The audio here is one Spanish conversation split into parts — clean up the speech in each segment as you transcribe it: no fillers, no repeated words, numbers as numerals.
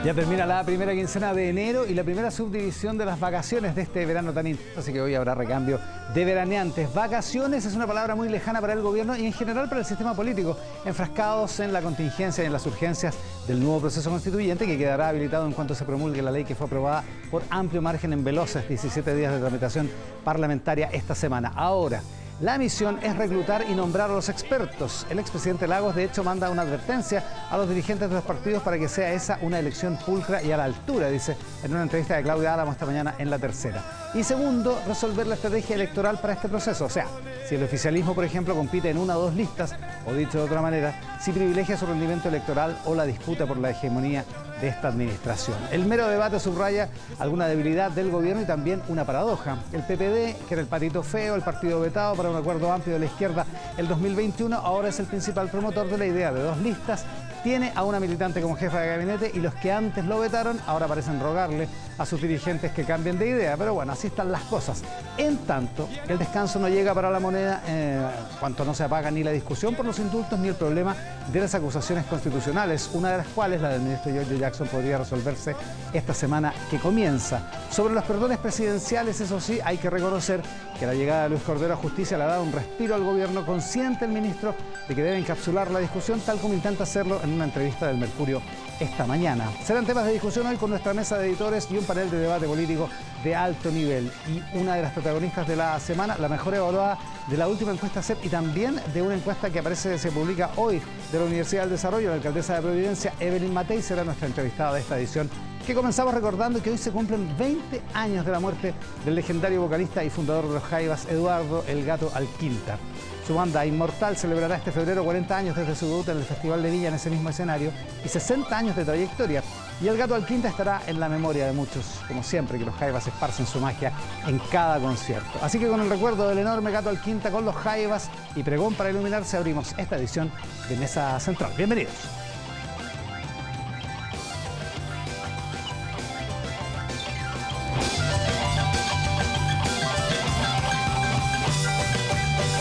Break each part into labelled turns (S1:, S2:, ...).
S1: Ya termina la primera quincena de enero y la primera subdivisión de las vacaciones de este verano tan intenso, así que hoy habrá recambio de veraneantes. Vacaciones es una palabra muy lejana para el gobierno y en general para el sistema político, enfrascados en la contingencia y en las urgencias del nuevo proceso constituyente que quedará habilitado en cuanto se promulgue la ley que fue aprobada por amplio margen en veloces 17 días de tramitación parlamentaria esta semana. Ahora, la misión es reclutar y nombrar a los expertos. El expresidente Lagos, de hecho, manda una advertencia a los dirigentes de los partidos para que sea esa una elección pulcra y a la altura, dice en una entrevista de Claudia Álamo esta mañana en La Tercera. Y segundo, resolver la estrategia electoral para este proceso. O sea, si el oficialismo, por ejemplo, compite en una o dos listas, o dicho de otra manera, si privilegia su rendimiento electoral o la disputa por la hegemonía de esta administración. El mero debate subraya alguna debilidad del gobierno y también una paradoja. El PPD, que era el patito feo, el partido vetado para un acuerdo amplio de la izquierda el 2021, ahora es el principal promotor de la idea de dos listas, tiene a una militante como jefa de gabinete y los que antes lo vetaron ahora parecen rogarle a sus dirigentes que cambien de idea. Pero bueno, así están las cosas. En tanto, el descanso no llega para la moneda, cuanto no se apaga ni la discusión por los indultos ni el problema de las acusaciones constitucionales, una de las cuales, la del ministro Giorgio Jackson, podría resolverse esta semana que comienza. Sobre los perdones presidenciales, eso sí, hay que reconocer que la llegada de Luis Cordero a Justicia le ha dado un respiro al gobierno, consciente el ministro de que debe encapsular la discusión tal como intenta hacerlo en una entrevista del Mercurio esta mañana. Serán temas de discusión hoy con nuestra mesa de editores y un panel de debate político de alto nivel. Y una de las protagonistas de la semana, la mejor evaluada de la última encuesta CEP y también de una encuesta que se publica hoy de la Universidad del Desarrollo, la alcaldesa de Providencia, Evelyn Matei, será nuestra entrevistada de esta edición, que comenzamos recordando que hoy se cumplen 20 años de la muerte del legendario vocalista y fundador de los Jaivas, Eduardo El Gato Alquinta. Su banda Inmortal celebrará este febrero 40 años desde su debut en el Festival de Viña en ese mismo escenario y 60 años de trayectoria. Y El Gato Alquinta estará en la memoria de muchos, como siempre, que los Jaivas esparcen su magia en cada concierto. Así que con el recuerdo del enorme Gato Alquinta con los Jaivas y pregón para iluminarse, abrimos esta edición de Mesa Central. Bienvenidos.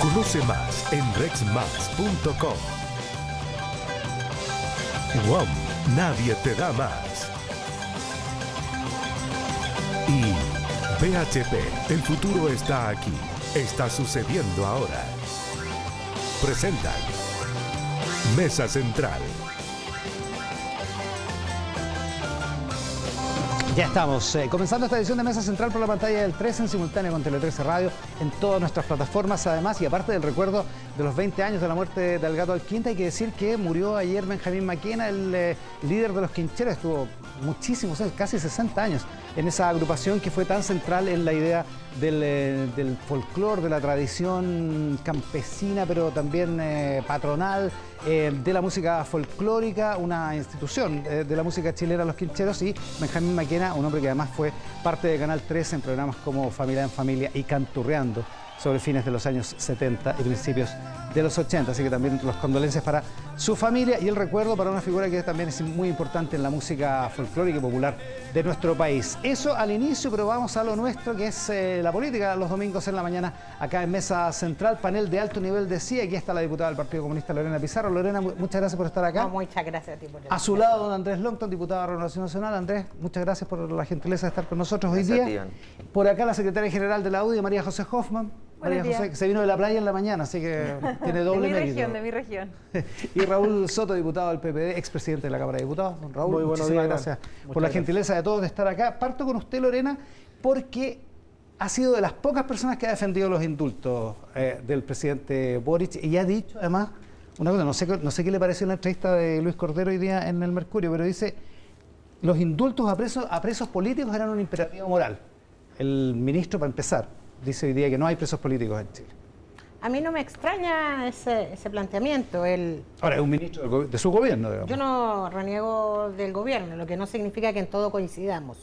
S2: Conoce más en rexmax.com. WOM, nadie te da más. Y BHP, el futuro está aquí. Está sucediendo ahora. Presentan Mesa Central.
S1: Ya estamos comenzando esta edición de Mesa Central por la pantalla del 13 en simultáneo con Tele 13 Radio en todas nuestras plataformas. Además, y aparte del recuerdo de los 20 años de la muerte del Gato Alquinta, hay que decir que murió ayer Benjamín Maquena, el líder de los Quincheros. Estuvo muchísimos años, casi 60 años, en esa agrupación que fue tan central en la idea del folclore, de la tradición campesina, pero también patronal, de la música folclórica, una institución de la música chilena, los Quincheros. Y Benjamín Maquena, un hombre que además fue parte de Canal 13 en programas como Familia en Familia y Canturreando, sobre fines de los años 70 y principios de los 80, así que también los condolencias para su familia y el recuerdo para una figura que también es muy importante en la música folclórica y popular de nuestro país. Eso al inicio, pero vamos a lo nuestro, que es la política, los domingos en la mañana, acá en Mesa Central, panel de alto nivel de CIA. Aquí está la diputada del Partido Comunista, Lorena Pizarro. Lorena, muchas gracias por estar acá.
S3: No, muchas gracias a ti por
S1: A su lado, don Andrés Longton, diputado de Renovación Nacional. Andrés, muchas gracias por la gentileza de estar con nosotros hoy día. Por acá la secretaria general de la UDI, María José Hoffman. María José, que se vino de la playa en la mañana, así que tiene doble mérito.
S3: De mi región.
S1: Y Raúl Soto, diputado del PPD, expresidente de la Cámara de Diputados. Don Raúl, muchísimas gracias por la gentileza de todos de estar acá. Parto con usted, Lorena, porque ha sido de las pocas personas que ha defendido los indultos del presidente Boric y ha dicho, además, una cosa, no sé qué le pareció la entrevista de Luis Cordero hoy día en el Mercurio, pero dice, los indultos a presos políticos eran un imperativo moral. El ministro, para empezar, dice hoy día que no hay presos políticos en Chile.
S3: A mí no me extraña ese planteamiento.
S1: Ahora, es un ministro de su gobierno, digamos.
S3: Yo no reniego del gobierno, lo que no significa que en todo coincidamos.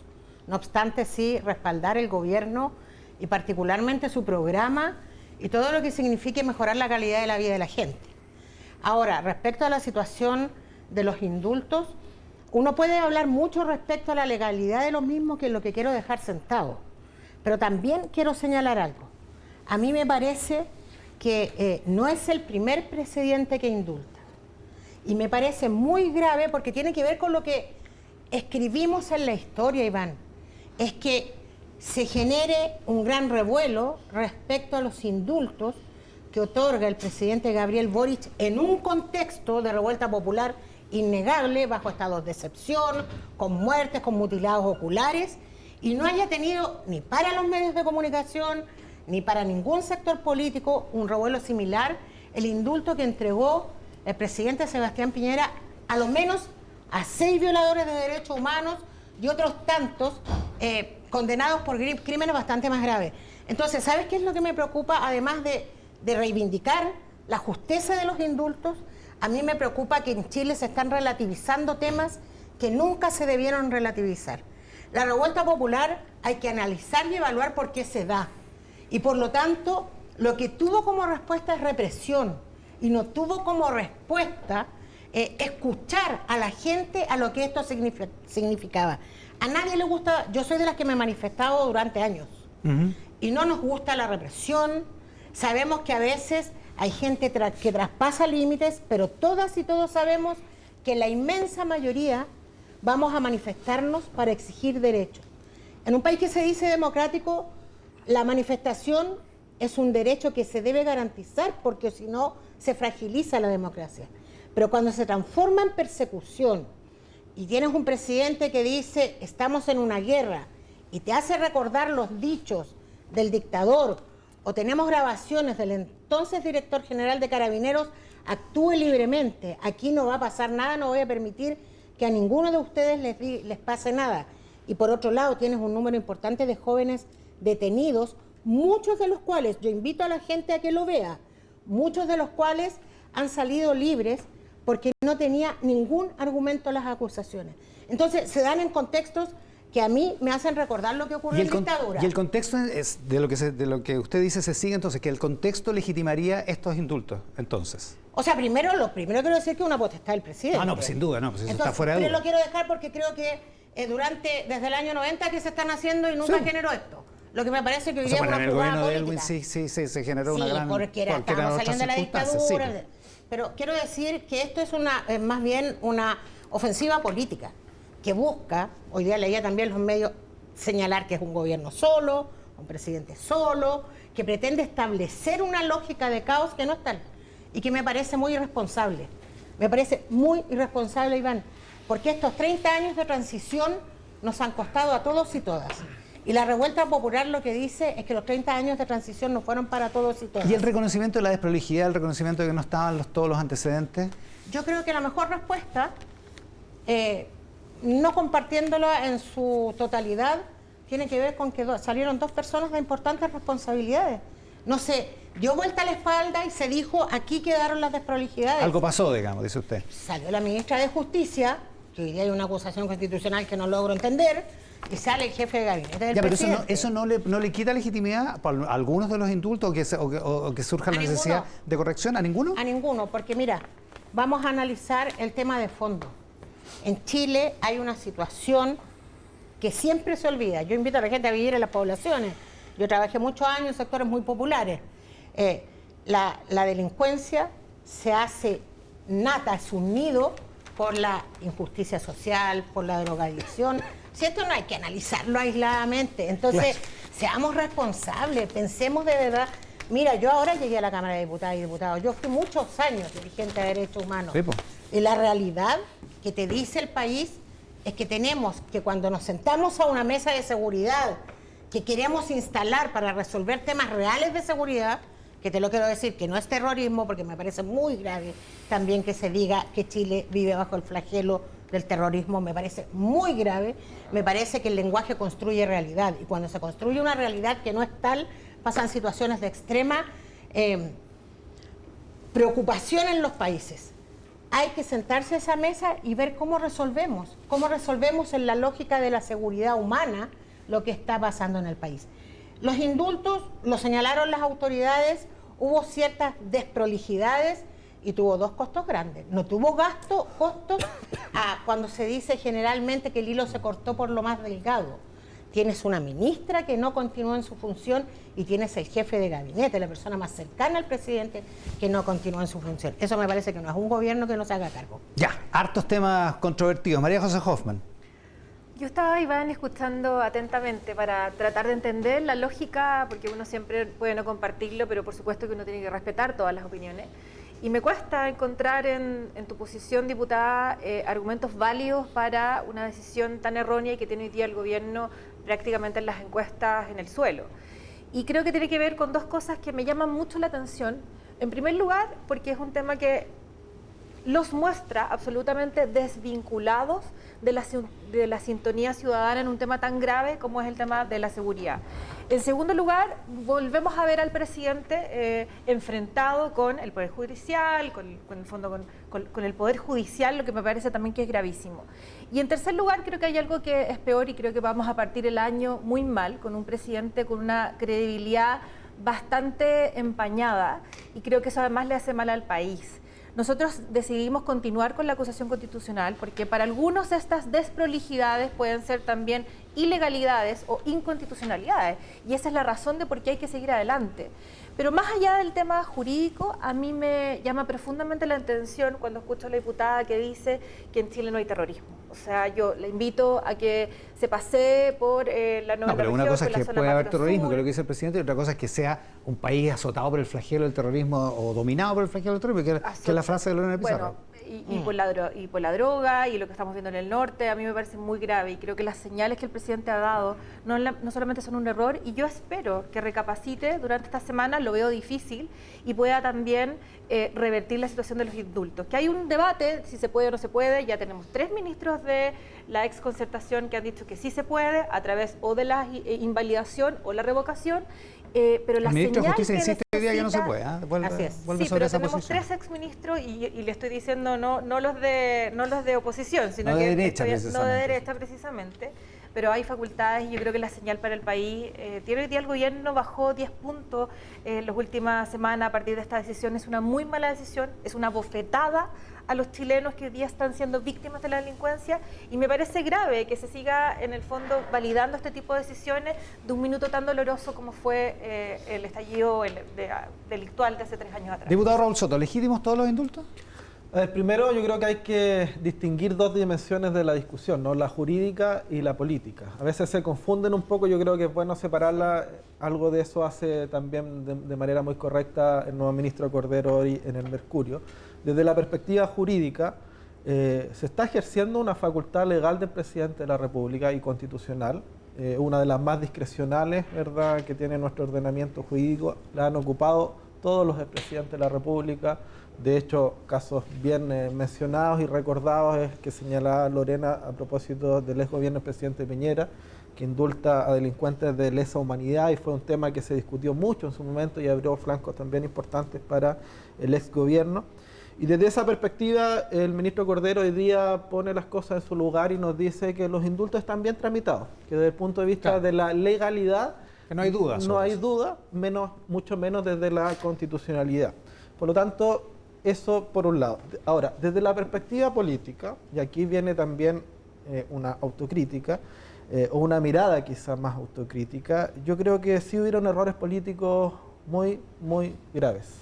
S3: No obstante, sí respaldar el gobierno y particularmente su programa y todo lo que signifique mejorar la calidad de la vida de la gente. Ahora, respecto a la situación de los indultos, uno puede hablar mucho respecto a la legalidad de los mismos, que es lo que quiero dejar sentado. Pero también quiero señalar algo. A mí me parece que no es el primer presidente que indulta. Y me parece muy grave porque tiene que ver con lo que escribimos en la historia, Iván, es que se genere un gran revuelo respecto a los indultos que otorga el presidente Gabriel Boric en un contexto de revuelta popular innegable, bajo estados de excepción, con muertes, con mutilados oculares, y no haya tenido ni para los medios de comunicación, ni para ningún sector político un revuelo similar, el indulto que entregó el presidente Sebastián Piñera a lo menos a 6 violadores de derechos humanos y otros tantos condenados por crímenes bastante más graves. Entonces, ¿sabes qué es lo que me preocupa? Además de reivindicar la justeza de los indultos, a mí me preocupa que en Chile se están relativizando temas que nunca se debieron relativizar. La revuelta popular hay que analizar y evaluar por qué se da. Y por lo tanto, lo que tuvo como respuesta es represión y no tuvo como respuesta escuchar a la gente a lo que esto significaba. A nadie le gusta, yo soy de las que me he manifestado durante años, y no nos gusta la represión. Sabemos que a veces hay gente que traspasa límites, pero todas y todos sabemos que la inmensa mayoría vamos a manifestarnos para exigir derechos. En un país que se dice democrático, la manifestación es un derecho que se debe garantizar, porque si no se fragiliza la democracia. Pero cuando se transforma en persecución y tienes un presidente que dice estamos en una guerra y te hace recordar los dichos del dictador, o tenemos grabaciones del entonces director general de Carabineros, actúe libremente, aquí no va a pasar nada, no voy a permitir que a ninguno de ustedes les pase nada. Y por otro lado tienes un número importante de jóvenes detenidos, muchos de los cuales, yo invito a la gente a que lo vea, muchos de los cuales han salido libres porque no tenía ningún argumento las acusaciones. Entonces se dan en contextos que a mí me hacen recordar lo que ocurrió en dictadura.
S1: Y el contexto es de lo que usted dice se sigue, entonces, que el contexto legitimaría estos indultos, entonces.
S3: O sea, lo primero quiero decir que es una potestad del presidente.
S1: Ah, no, pues sin duda, no, pues eso
S3: entonces,
S1: está fuera de duda.
S3: Pero lo quiero dejar porque creo que desde el año 90 que se están haciendo y nunca generó esto. Lo que me parece que hoy día es una
S1: en el
S3: jugada
S1: gobierno
S3: política.
S1: de Elwin sí se generó una gran...
S3: porque estábamos saliendo de la dictadura. Sí. Pero quiero decir que esto es más bien una ofensiva política que busca, hoy día leía también los medios, señalar que es un gobierno solo, un presidente solo, que pretende establecer una lógica de caos que no es tal y que me parece muy irresponsable. Me parece muy irresponsable, Iván, porque estos 30 años de transición nos han costado a todos y todas. Y la revuelta popular lo que dice es que los 30 años de transición no fueron para todos y todas.
S1: ¿Y el reconocimiento de la desprolijidad, el reconocimiento de que no estaban todos los antecedentes?
S3: Yo creo que la mejor respuesta, no compartiéndola en su totalidad, tiene que ver con que salieron 2 personas de importantes responsabilidades. No sé, dio vuelta a la espalda y se dijo, aquí quedaron las desprolijidades.
S1: Algo pasó, digamos, dice usted.
S3: Salió la ministra de Justicia, que hoy día hay una acusación constitucional que no logro entender, y sale el jefe de gabinete del presidente.
S1: Pero eso no le quita legitimidad a algunos de los indultos o que surja la necesidad de corrección. ¿A ninguno?
S3: A ninguno, porque mira, vamos a analizar el tema de fondo. En Chile hay una situación que siempre se olvida. Yo invito a la gente a vivir en las poblaciones. Yo trabajé muchos años en sectores muy populares. La delincuencia se hace nata, es un nido por la injusticia social, por la drogadicción. Si esto no hay que analizarlo aisladamente, entonces seamos responsables, pensemos de verdad. Mira, yo ahora llegué a la Cámara de Diputadas y Diputados, yo fui muchos años dirigente de derechos humanos. Sí, y la realidad que te dice el país es que tenemos que cuando nos sentamos a una mesa de seguridad que queremos instalar para resolver temas reales de seguridad, que te lo quiero decir, que no es terrorismo, porque me parece muy grave también que se diga que Chile vive bajo el flagelo del terrorismo, me parece muy grave, me parece que el lenguaje construye realidad, y cuando se construye una realidad que no es tal, pasan situaciones de extrema preocupación en los países. Hay que sentarse a esa mesa y ver cómo resolvemos en la lógica de la seguridad humana lo que está pasando en el país. Los indultos, lo señalaron las autoridades, hubo ciertas desprolijidades y tuvo 2 costos grandes. No tuvo costos cuando se dice generalmente que el hilo se cortó por lo más delgado. Tienes una ministra que no continuó en su función y tienes el jefe de gabinete, la persona más cercana al presidente, que no continuó en su función. Eso me parece que no es un gobierno que no se haga cargo.
S1: Ya, hartos temas controvertidos. María José Hoffman.
S4: Yo estaba, Iván, escuchando atentamente para tratar de entender la lógica, porque uno siempre puede no compartirlo, pero por supuesto que uno tiene que respetar todas las opiniones. Y me cuesta encontrar en tu posición, diputada, argumentos válidos para una decisión tan errónea y que tiene hoy día el gobierno prácticamente en las encuestas en el suelo. Y creo que tiene que ver con dos cosas que me llaman mucho la atención. En primer lugar, porque es un tema que los muestra absolutamente desvinculados de la sintonía ciudadana en un tema tan grave como es el tema de la seguridad. En segundo lugar, volvemos a ver al presidente enfrentado con el Poder Judicial, con el Poder Judicial, lo que me parece también que es gravísimo. Y en tercer lugar, creo que hay algo que es peor y creo que vamos a partir el año muy mal, con un presidente con una credibilidad bastante empañada, y creo que eso además le hace mal al país. Nosotros decidimos continuar con la acusación constitucional porque para algunos estas desprolijidades pueden ser también ilegalidades o inconstitucionalidades, y esa es la razón de por qué hay que seguir adelante. Pero más allá del tema jurídico, a mí me llama profundamente la atención cuando escucho a la diputada que dice que en Chile no hay terrorismo. O sea, yo le invito a que se pasee por la novena región.
S1: No, pero una cosa es que puede haber terrorismo, que es lo que dice el presidente, y otra cosa es que sea un país azotado por el flagelo del terrorismo o dominado por el flagelo del terrorismo, que es la frase de Lorena Pizarro.
S4: Bueno, y por la droga y lo que estamos viendo en el norte, a mí me parece muy grave, y creo que las señales que el presidente ha dado no solamente son un error, y yo espero que recapacite durante esta semana, lo veo difícil, y pueda también revertir la situación de los indultos. Que hay un debate, si se puede o no se puede, ya tenemos 3 ministros de la exconcertación que han dicho que sí se puede, a través o de la invalidación o la revocación, pero la
S1: el ministro de Justicia
S4: que
S1: insiste hoy día que no se puede. Vuelve
S4: sí,
S1: sobre
S4: pero
S1: esa
S4: tenemos
S1: posición.
S4: 3 exministros y le estoy diciendo no los de oposición, sino
S1: no
S4: que
S1: de derecha,
S4: no de derecha precisamente, pero hay facultades, y yo creo que la señal para el país, tiene hoy día el gobierno bajó 10 puntos en las últimas semanas a partir de esta decisión. Es una muy mala decisión, es una bofetada a los chilenos que hoy día están siendo víctimas de la delincuencia, y me parece grave que se siga en el fondo validando este tipo de decisiones de un minuto tan doloroso como fue el estallido delictual de hace 3 años atrás.
S1: Diputado Raúl Soto, ¿legítimos todos los indultos?
S5: A ver, primero yo creo que hay que distinguir 2 dimensiones de la discusión, ¿no? La jurídica y la política. A veces se confunden un poco, yo creo que es bueno separarla. Algo de eso hace también de manera muy correcta el nuevo ministro Cordero hoy en el Mercurio. Desde la perspectiva jurídica, se está ejerciendo una facultad legal del presidente de la República y constitucional, una de las más discrecionales, ¿verdad?, que tiene nuestro ordenamiento jurídico. La han ocupado todos los expresidentes de la República. De hecho, casos bien mencionados y recordados es que señalaba Lorena a propósito del ex gobierno del presidente Piñera, que indulta a delincuentes de lesa humanidad, y fue un tema que se discutió mucho en su momento y abrió flancos también importantes para el ex gobierno. Y desde esa perspectiva, el ministro Cordero hoy día pone las cosas en su lugar y nos dice que los indultos están bien tramitados, que desde el punto de vista de la legalidad,
S1: que no hay dudas.
S5: No hay duda, mucho menos desde la constitucionalidad. Por lo tanto, eso por un lado. Ahora, desde la perspectiva política, y aquí viene también una autocrítica, o una mirada quizás más autocrítica, yo creo que sí hubieron errores políticos muy, muy graves.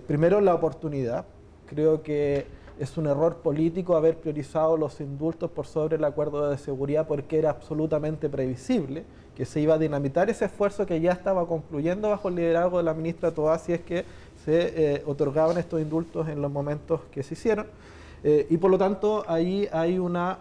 S5: Primero, la oportunidad. Creo que es un error político haber priorizado los indultos por sobre el acuerdo de seguridad, porque era absolutamente previsible que se iba a dinamitar ese esfuerzo que ya estaba concluyendo bajo el liderazgo de la ministra Toá, si es que se otorgaban estos indultos en los momentos que se hicieron. Y por lo tanto, ahí hay una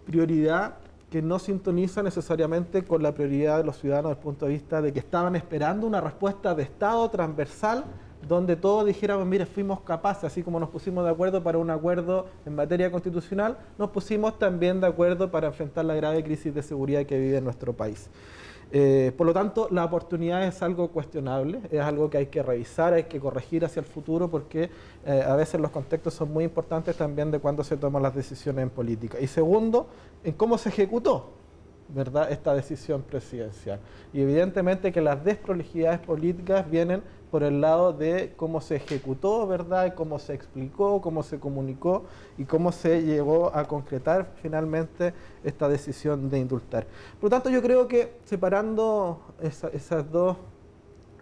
S5: prioridad que no sintoniza necesariamente con la prioridad de los ciudadanos desde el punto de vista de que estaban esperando una respuesta de Estado transversal, donde todos dijéramos, mire, fuimos capaces, así como nos pusimos de acuerdo para un acuerdo en materia constitucional, nos pusimos también de acuerdo para enfrentar la grave crisis de seguridad que vive nuestro país. Por lo tanto, la oportunidad es algo cuestionable, es algo que hay que revisar, hay que corregir hacia el futuro, porque a veces los contextos son muy importantes también de cuándo se toman las decisiones en política. Y segundo, en cómo se ejecutó, ¿verdad?, esta decisión presidencial. Y evidentemente que las desprolijidades políticas vienen por el lado de cómo se ejecutó, ¿verdad?, cómo se explicó, cómo se comunicó y cómo se llegó a concretar finalmente esta decisión de indultar. Por lo tanto, yo creo que separando esas 2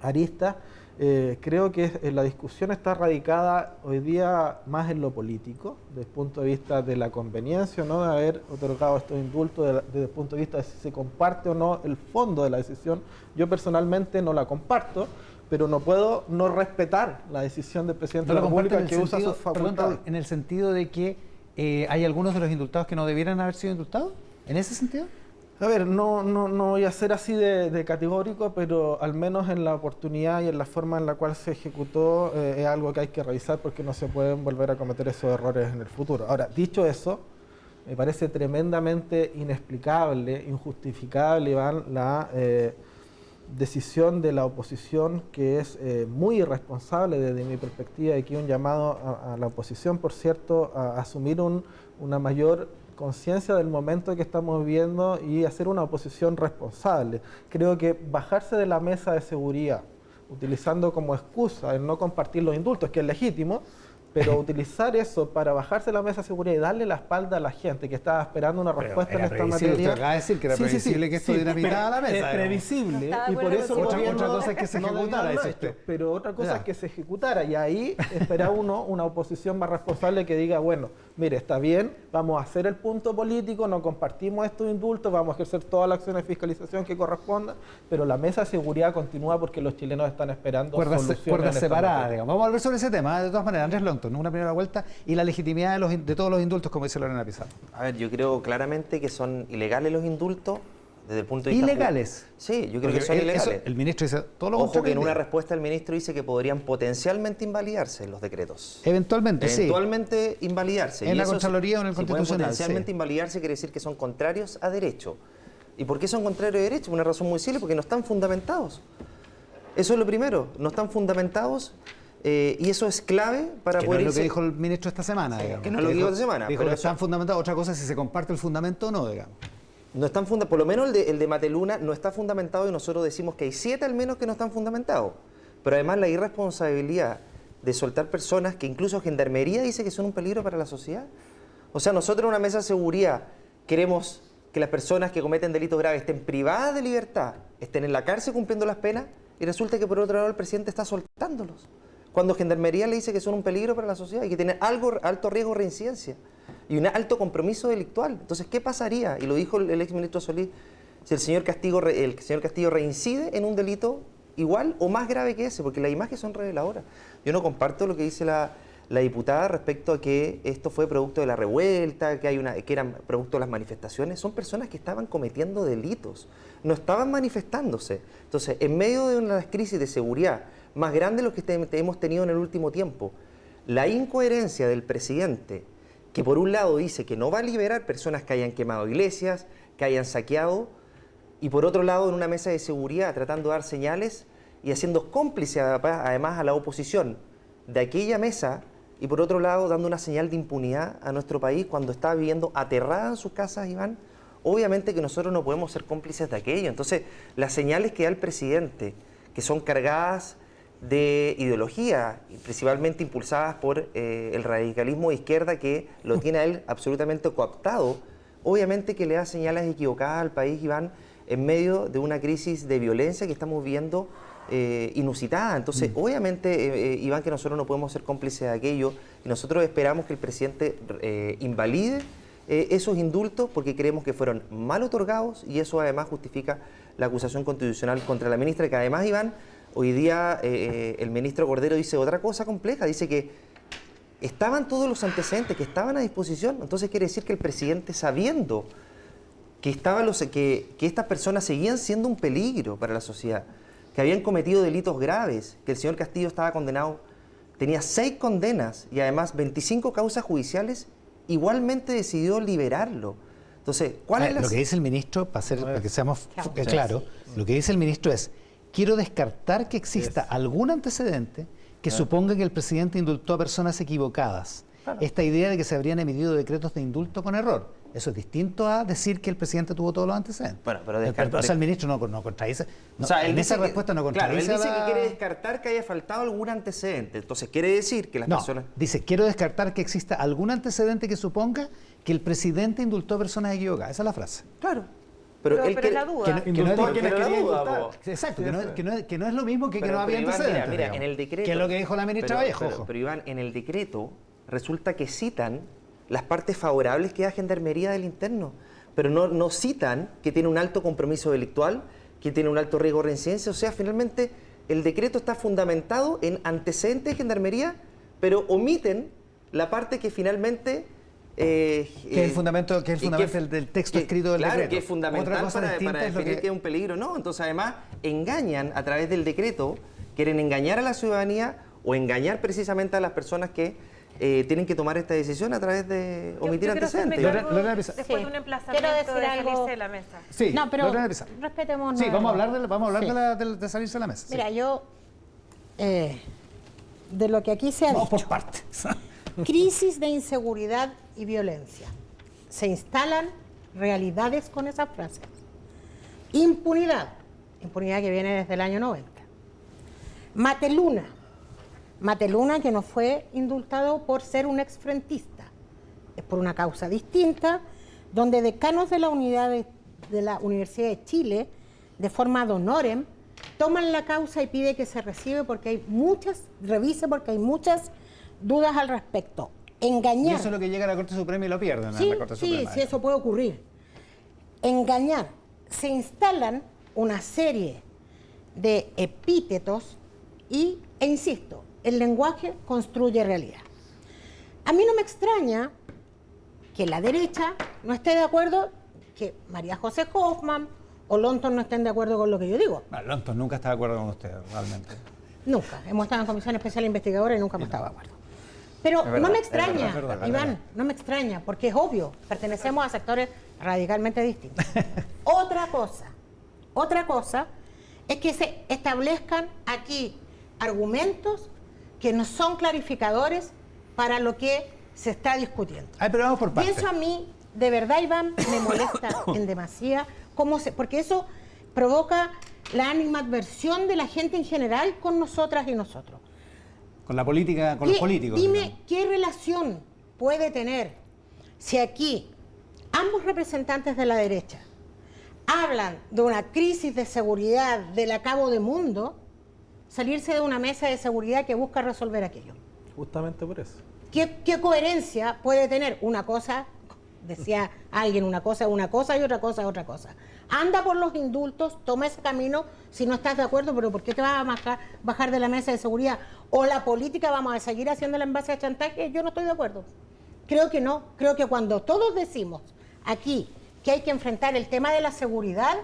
S5: aristas, Creo que la discusión está radicada hoy día más en lo político, desde el punto de vista de la conveniencia o no de haber otorgado estos indultos, desde el punto de vista de si se comparte o no el fondo de la decisión. Yo personalmente no la comparto, pero no puedo no respetar la decisión del presidente de la República que usa sus facultades.
S1: En el sentido de que hay algunos de los indultados que no debieran haber sido indultados, ¿en ese sentido?
S5: A ver, no voy a ser así de categórico, pero al menos en la oportunidad y en la forma en la cual se ejecutó es algo que hay que revisar porque no se pueden volver a cometer esos errores en el futuro. Ahora, dicho eso, me parece tremendamente inexplicable, injustificable, Iván, la decisión de la oposición, que es muy irresponsable desde mi perspectiva, y aquí un llamado a la oposición, por cierto, a asumir una mayor conciencia del momento que estamos viviendo y hacer una oposición responsable. Creo que bajarse de la mesa de seguridad, utilizando como excusa el no compartir los indultos, que es legítimo, pero utilizar eso para bajarse de la mesa de seguridad y darle la espalda a la gente que estaba esperando una respuesta en esta materia.
S1: Usted acaba de decir que era previsible que esto dinamitara la mesa.
S5: Es previsible,
S4: y por eso
S1: otra cosa es que se ejecutara, dice usted.
S5: Pero otra cosa es que se ejecutara, y ahí espera uno una oposición más responsable que diga, bueno, mire, está bien, vamos a hacer el punto político, no compartimos estos indultos, vamos a ejercer toda la acción de fiscalización que corresponda, pero la mesa de seguridad continúa porque los chilenos están esperando soluciones.
S1: Cuerdas separadas, digamos. Vamos a volver sobre ese tema, de todas maneras. Andrés Longton, una primera vuelta, y la legitimidad de todos los indultos, como dice Lorena Pizarro.
S6: A ver, yo creo claramente que son ilegales los indultos desde el punto de vista...
S1: ¿Ilegales?
S6: Sí, yo creo que son ilegales.
S1: El ministro dice todo lo
S6: Ojo
S1: contrario.
S6: que en una respuesta el ministro dice que podrían potencialmente invalidarse los decretos.
S1: Eventualmente, sí.
S6: Eventualmente invalidarse.
S1: En
S6: y
S1: la
S6: eso,
S1: Contraloría o en el Constitucional.
S6: Potencialmente invalidarse quiere decir que son contrarios a derecho. ¿Y por qué son contrarios a derecho? Una razón muy simple, porque no están fundamentados. Eso es lo primero, no están fundamentados. Y eso es clave para
S1: que
S6: poder
S1: no es lo
S6: irse...
S1: que dijo el ministro esta semana, digamos.
S6: Que no lo dijo esta semana.
S1: Dijo
S6: pero
S1: que
S6: eso...
S1: están fundamentados. Otra cosa es si se comparte el fundamento o no, digamos.
S6: No están fundamentados, por lo menos el de Mateluna no está fundamentado, y nosotros decimos que hay 7 al menos que no están fundamentados. Pero además la irresponsabilidad de soltar personas que incluso Gendarmería dice que son un peligro para la sociedad. O sea, nosotros en una mesa de seguridad queremos que las personas que cometen delitos graves estén privadas de libertad, estén en la cárcel cumpliendo las penas, y resulta que por otro lado el presidente está soltándolos, cuando Gendarmería le dice que son un peligro para la sociedad y que tienen alto riesgo de reincidencia y un alto compromiso delictual. Entonces, ¿qué pasaría? Y lo dijo el exministro Solís, si el señor Castillo reincide en un delito igual o más grave que ese, porque las imágenes son reveladoras. Yo no comparto lo que dice la diputada respecto a que esto fue producto de la revuelta, que eran producto de las manifestaciones. Son personas que estaban cometiendo delitos, no estaban manifestándose. Entonces, en medio de una crisis de seguridad más grande de lo que hemos tenido en el último tiempo, la incoherencia del presidente, que por un lado dice que no va a liberar personas que hayan quemado iglesias, que hayan saqueado, y por otro lado en una mesa de seguridad tratando de dar señales y haciendo cómplice además a la oposición de aquella mesa, y por otro lado dando una señal de impunidad a nuestro país cuando está viviendo aterrada en sus casas, Iván. Obviamente que nosotros no podemos ser cómplices de aquello. Entonces, las señales que da el presidente, que son cargadas de ideología, principalmente impulsadas por el radicalismo de izquierda, que lo tiene a él absolutamente cooptado, obviamente que le da señales equivocadas al país, Iván, en medio de una crisis de violencia que estamos viendo inusitada. Entonces, obviamente, Iván, que nosotros no podemos ser cómplices de aquello, y nosotros esperamos que el presidente invalide esos indultos porque creemos que fueron mal otorgados, y eso además justifica la acusación constitucional contra la ministra, que además, Iván, hoy día el ministro Cordero dice otra cosa compleja, dice que estaban todos los antecedentes, que estaban a disposición. Entonces quiere decir que el presidente, sabiendo que estas personas seguían siendo un peligro para la sociedad, que habían cometido delitos graves, que el señor Castillo estaba condenado, tenía 6 condenas y además 25 causas judiciales, igualmente decidió liberarlo. Entonces, ¿cuál es
S1: lo que dice el ministro, para que seamos claros, lo que dice el ministro es: quiero descartar que exista algún antecedente que suponga que el presidente indultó a personas equivocadas. Claro. Esta idea de que se habrían emitido decretos de indulto con error. Eso es distinto a decir que el presidente tuvo todos los antecedentes.
S6: Bueno, pero
S1: o sea, el ministro no contradice. No,
S6: o sea,
S1: en esa respuesta no contradice.
S6: Claro, él dice que quiere descartar que haya faltado algún antecedente. Entonces, quiere decir que las personas...
S1: Dice, quiero descartar que exista algún antecedente que suponga que el presidente indultó a personas equivocadas. Esa es la frase.
S6: Claro. Pero
S4: Pero
S6: él
S4: es la duda.
S1: Que no es
S5: Indultó a
S1: de-
S5: quienes
S6: pero la
S5: querían
S6: duda,
S5: indultar.
S6: po.
S1: Exacto, que no es lo mismo que no
S6: Pero,
S1: había
S6: Iván,
S1: antecedentes.
S6: mira,
S1: digamos.
S6: en el decreto...
S1: Que es lo que dijo la ministra Vallejo, ojo.
S6: Pero Iván, en el decreto resulta que citan las partes favorables que da Gendarmería del Interno, pero no citan que tiene un alto compromiso delictual, que tiene un alto riesgo de reincidencia. O sea, finalmente el decreto está fundamentado en antecedentes de Gendarmería, pero omiten la parte que finalmente...
S1: Que es el fundamento, del texto escrito del
S6: claro,
S1: decreto.
S6: que es fundamental
S1: Otra cosa distinta
S6: para
S1: es lo
S6: definir que es un peligro, ¿no? Entonces, además, engañan a través del decreto, quieren engañar a la ciudadanía o engañar precisamente a las personas que tienen que tomar esta decisión a través de omitir
S4: Yo quiero hacerme
S6: antecedentes.
S4: cargo
S1: Lorena Pizarro.
S4: después
S3: Sí.
S4: de un emplazamiento
S3: Quiero decir
S4: de
S3: algo.
S4: salirse de la mesa.
S1: Sí,
S3: No, pero
S1: Lorena Pizarro.
S3: respetémonos.
S1: Sí, vamos a hablar
S3: Sí.
S1: de salirse de la mesa. Sí.
S3: Mira, yo, de lo que aquí se ha
S1: Vamos por
S3: dicho,
S1: partes.
S3: crisis de inseguridad y violencia. Se instalan realidades con esas frases. Impunidad que viene desde el año 90. Mateluna que no fue indultado por ser un exfrentista, es por una causa distinta, donde decanos de la Universidad de Chile, de forma ad honorem, toman la causa y pide que se revise porque hay muchas dudas al respecto.
S1: Y
S3: Engañar.
S1: eso es lo que llega a la Corte Suprema y lo pierden
S3: Sí,
S1: en la Corte
S3: sí,
S1: Suprema.
S3: sí, eso puede ocurrir. Engañar. Se instalan una serie de epítetos e insisto, el lenguaje construye realidad. A mí no me extraña que la derecha no esté de acuerdo, que María José Hoffman o Lonton no estén de acuerdo con lo que yo digo.
S1: Bueno, Lonton nunca está de acuerdo con usted, realmente.
S3: Nunca. Hemos estado en comisión especial investigadora y nunca hemos estado de acuerdo. Pero
S6: Es verdad,
S3: no me
S6: es verdad,
S3: extraña,
S1: es verdad.
S3: Iván, no me extraña, porque es obvio, pertenecemos a sectores radicalmente distintos. Otra cosa es que se establezcan aquí argumentos que no son clarificadores para lo que se está discutiendo.
S1: Ay, pero vamos por
S3: Y
S1: partes.
S3: eso a mí, de verdad, Iván, me molesta en demasía, porque eso provoca la animadversión de la gente en general con nosotras y nosotros.
S1: Con la política, con los políticos.
S3: Dime,
S1: digamos.
S3: ¿qué relación puede tener si aquí ambos representantes de la derecha hablan de una crisis de seguridad del acabo de mundo, salirse de una mesa de seguridad que busca resolver aquello?
S5: Justamente por eso.
S3: ¿Qué coherencia puede tener una cosa? Decía alguien, una cosa es una cosa y otra cosa es otra cosa. Anda por los indultos, toma ese camino si no estás de acuerdo, pero ¿por qué te vas a bajar de la mesa de seguridad? O la política vamos a seguir haciéndola en base a chantaje. Yo no estoy de acuerdo. Creo que no. Creo que cuando todos decimos aquí que hay que enfrentar el tema de la seguridad,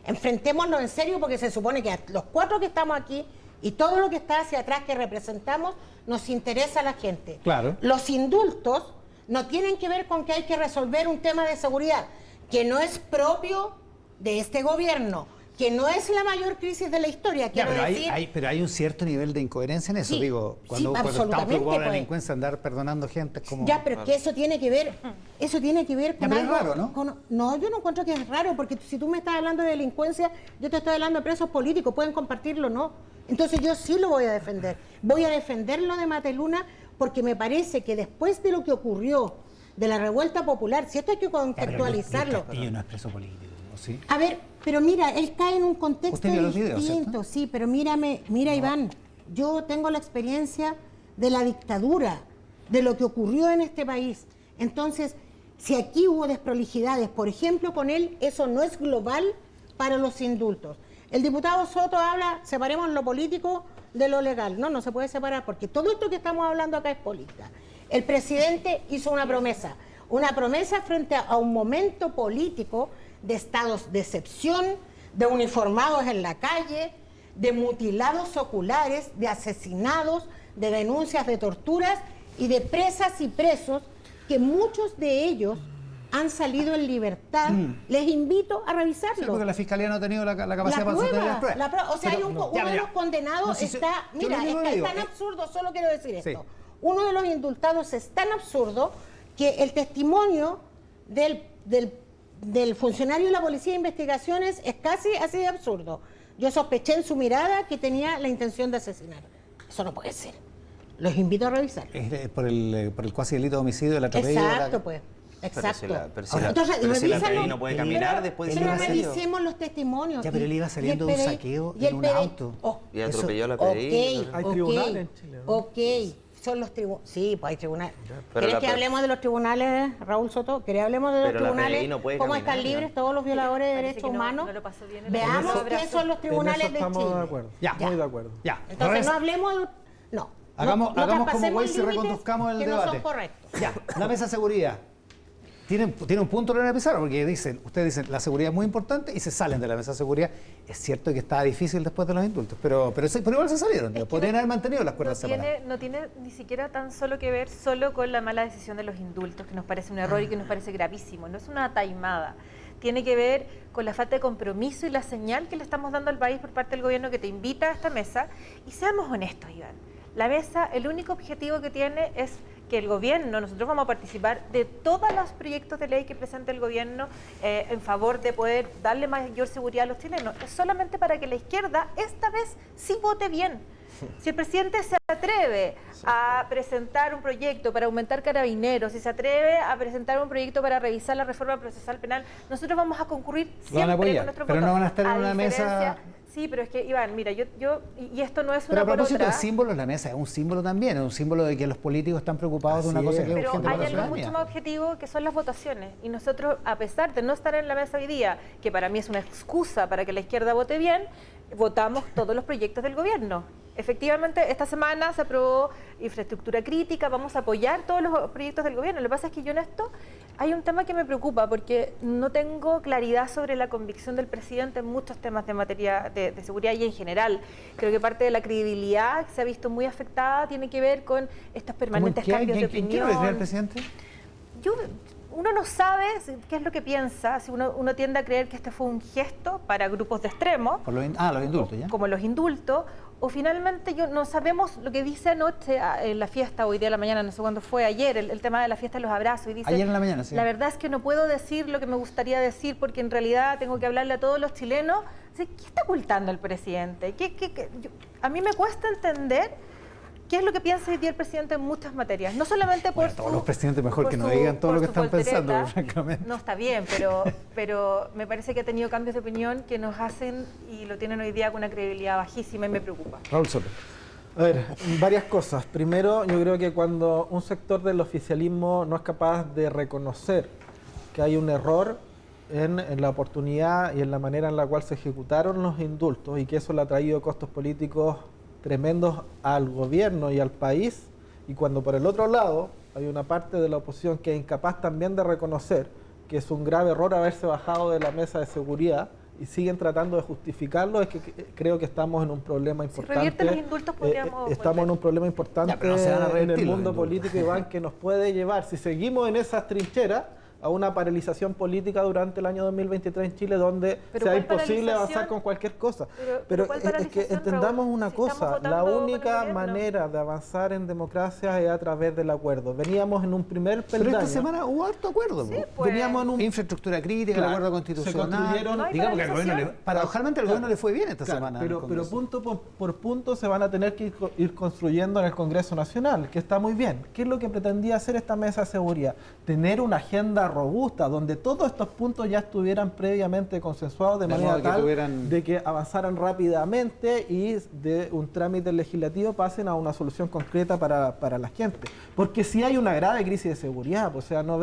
S3: enfrentémoslo en serio, porque se supone que a los cuatro que estamos aquí y todo lo que está hacia atrás que representamos, nos interesa a la gente.
S1: Claro.
S3: Los indultos no tienen que ver con que hay que resolver un tema de seguridad que no es propio de este gobierno, que no es la mayor crisis de la historia.
S1: Ya,
S3: Quiero decir,
S1: pero hay un cierto nivel de incoherencia en eso.
S3: Sí,
S1: Digo,
S3: sí,
S1: cuando estamos
S3: absolutamente,
S1: preocupados de la
S3: pues.
S1: delincuencia, andar perdonando gente es como...
S3: ya, pero que eso tiene que ver con
S1: pero es
S3: algo...
S1: raro, ¿no?
S3: No, yo no encuentro que es raro, porque si tú me estás hablando de delincuencia, yo te estoy hablando de presos políticos, pueden compartirlo o no. Entonces yo sí lo voy a defender. Voy a defender lo de Mateluna porque me parece que después de lo que ocurrió, de la revuelta popular, si esto hay que contextualizarlo...
S1: Castillo no es preso político, ¿no? ¿Sí?
S3: A ver, pero mira, él cae en un contexto
S1: Usted vio los videos,
S3: distinto,
S1: ¿cierto?
S3: sí, pero mira, Iván, yo tengo la experiencia de la dictadura, de lo que ocurrió en este país. Entonces, si aquí hubo desprolijidades, por ejemplo, con él, eso no es global para los indultos. El diputado Soto habla, separemos lo político de lo legal. No se puede separar, porque todo esto que estamos hablando acá es política. El presidente hizo una promesa frente a un momento político de estados de excepción, de uniformados en la calle, de mutilados oculares, de asesinados, de denuncias de torturas y de presas y presos, que muchos de ellos han salido en libertad. Les invito a revisarlo.
S1: Sí, porque la Fiscalía no ha tenido la capacidad para sostener las pruebas.
S3: O sea,
S1: Pero,
S3: uno
S1: ya,
S3: de
S1: ya.
S3: los condenados
S1: No, si
S3: está...
S1: yo lo
S3: Mira,
S1: único que
S3: es
S1: digo,
S3: tan absurdo, solo quiero decir
S1: Sí.
S3: esto. Uno de los indultados es tan absurdo que el testimonio del funcionario de la Policía de Investigaciones es casi así de absurdo. Yo sospeché en su mirada que tenía la intención de asesinar. Eso no puede ser. Los invito a revisar.
S1: Es por el cuasi delito de homicidio, el atropello.
S3: Exacto, pues. Exacto.
S6: Pero si la
S3: revísalo,
S6: PDI no puede caminar después de
S3: pero
S6: ser asediado.
S3: revisemos los testimonios.
S1: Ya, pero él iba saliendo de un saqueo en un auto.
S6: Y atropelló a la PDI.
S5: Hay tribunales en Chile, ¿no?
S3: Ok, son los tribunales. Sí, pues hay tribunales.
S6: Pero
S3: ¿Quieres
S6: la
S3: que
S6: P-
S3: hablemos de los tribunales, Raúl Soto? ¿Querés que hablemos de los
S6: Pero la
S3: tribunales?
S6: PDI no puede
S3: ¿Cómo
S6: caminar,
S3: están libres
S6: ya.
S3: todos los violadores de
S4: Parece
S3: derechos
S4: que no-
S3: humanos?
S4: no lo pasó bien en
S3: Veamos
S4: el
S3: qué son los tribunales
S5: en eso
S3: de
S5: estamos
S3: Chile.
S5: de acuerdo.
S1: Ya.
S5: Muy de acuerdo.
S1: Ya.
S3: Entonces no hablemos de... No.
S1: Hagamos como
S3: traspasemos
S1: Waze y
S3: límites
S1: reconduzcamos el
S3: que
S1: debate.
S3: no son correctos.
S1: Ya, la mesa de seguridad. Tiene un punto Lorena Pizarro, porque ustedes dicen la seguridad es muy importante y se salen de la mesa de seguridad. Es cierto que estaba difícil después de los indultos, pero igual se salieron. Podrían haber mantenido las cuerdas separadas.
S4: No tiene ni siquiera tan solo que ver solo con la mala decisión de los indultos, que nos parece un error y que nos parece gravísimo. No es una taimada. Tiene que ver con la falta de compromiso y la señal que le estamos dando al país por parte del gobierno que te invita a esta mesa. Y seamos honestos, Iván. La mesa, el único objetivo que tiene es que el gobierno, nosotros vamos a participar de todos los proyectos de ley que presente el gobierno en favor de poder darle mayor seguridad a los chilenos. Es solamente para que la izquierda esta vez sí vote bien. Si el presidente se atreve a presentar un proyecto para aumentar carabineros, si se atreve a presentar un proyecto para revisar la reforma procesal penal, nosotros vamos a concurrir
S1: Lo van a
S4: siempre
S1: apoyar,
S4: con nuestro
S1: pero
S4: voto.
S1: no van a estar en
S4: A
S1: una mesa...
S4: diferencia- Sí, pero es que, Iván, mira, y esto no es
S1: Pero
S4: una
S1: a
S4: por
S1: propósito
S4: otra.
S1: de símbolos, la mesa es un símbolo también, es un símbolo de que los políticos están preocupados de una
S5: Así
S1: cosa
S5: es.
S1: que es
S4: Pero
S1: urgente
S4: hay
S1: para la
S4: algo
S1: ciudadanía.
S4: mucho más objetivo que son las votaciones. Y nosotros, a pesar de no estar en la mesa hoy día, que para mí es una excusa para que la izquierda vote bien, votamos todos los proyectos del gobierno. Efectivamente, esta semana se aprobó infraestructura crítica, vamos a apoyar todos los proyectos del gobierno. Lo que pasa es que yo en esto hay un tema que me preocupa porque no tengo claridad sobre la convicción del presidente en muchos temas de materia de seguridad y en general. Creo que parte de la credibilidad que se ha visto muy afectada tiene que ver con estos permanentes cambios de
S1: ¿Quién quiere
S4: opinión.
S1: el presidente?
S4: Uno no sabe qué es lo que piensa, si uno tiende a creer que este fue un gesto para grupos de extremos,
S1: Los indultos, ¿ya?
S4: como los indultos, o finalmente no sabemos lo que dice anoche en la fiesta, hoy día de la mañana, no sé cuándo fue, ayer, el tema de la fiesta de los abrazos. Y dice,
S1: Ayer en la mañana, sí.
S4: La verdad es que no puedo decir lo que me gustaría decir porque en realidad tengo que hablarle a todos los chilenos. ¿Qué está ocultando el presidente? A mí me cuesta entender qué es lo que piensa hoy día el presidente en muchas materias. No solamente por
S1: Todos los presidentes mejor
S4: por
S1: que no digan todo
S4: por
S1: lo que
S4: su
S1: están pensando,
S4: voltereta.
S1: francamente.
S4: No está bien, pero me parece que ha tenido cambios de opinión que nos hacen y lo tienen hoy día con una credibilidad bajísima y me preocupa.
S1: Raúl Soto.
S5: A ver, varias cosas. Primero, yo creo que cuando un sector del oficialismo no es capaz de reconocer que hay un error en la oportunidad y en la manera en la cual se ejecutaron los indultos y que eso le ha traído costos políticos tremendos al gobierno y al país, y cuando por el otro lado hay una parte de la oposición que es incapaz también de reconocer que es un grave error haberse bajado de la mesa de seguridad y siguen tratando de justificarlo, es que creo que estamos en un problema importante.
S4: Si revierten los indultos podríamos
S5: estamos en un problema importante
S1: Ya, pero no se van a
S5: en
S1: revertir
S5: el
S1: los
S5: mundo
S1: indultos.
S5: político, Iván, que nos puede llevar, si seguimos en esas trincheras, a una paralización política durante el año 2023 en Chile, donde
S4: Pero
S5: sea
S4: ¿cuál
S5: imposible
S4: paralización?
S5: avanzar con cualquier cosa.
S4: Pero ¿cuál
S5: es que
S4: paralización,
S5: entendamos
S4: Raúl?
S5: una
S4: Si estamos
S5: cosa,
S4: votando
S5: la
S4: con el
S5: única
S4: gobierno.
S5: manera de avanzar en democracia es a través del acuerdo. Veníamos en un primer
S1: Pero
S5: peldaño.
S1: esta semana hubo harto acuerdo.
S4: Sí,
S1: po.
S4: pues.
S5: Veníamos en un
S1: Infraestructura crítica, el
S5: Claro,
S1: acuerdo
S5: se
S1: constitucional.
S5: construyeron-
S4: No hay
S1: Digamos que al gobierno
S4: paralización.
S1: paradojalmente al gobierno le fue bien esta
S5: Claro,
S1: semana. en el
S5: pero
S1: Congreso.
S5: punto por punto se van a tener que ir construyendo en el Congreso Nacional, que está muy bien. ¿Qué es lo que pretendía hacer esta mesa de seguridad? Tener una agenda robusta donde todos estos puntos ya estuvieran previamente consensuados de
S1: De
S5: manera
S1: modo que
S5: tal
S1: tuvieran-
S5: de que avanzaran rápidamente y de un trámite legislativo pasen a una solución concreta para la gente. Porque si hay una grave crisis de seguridad, pues, o sea, no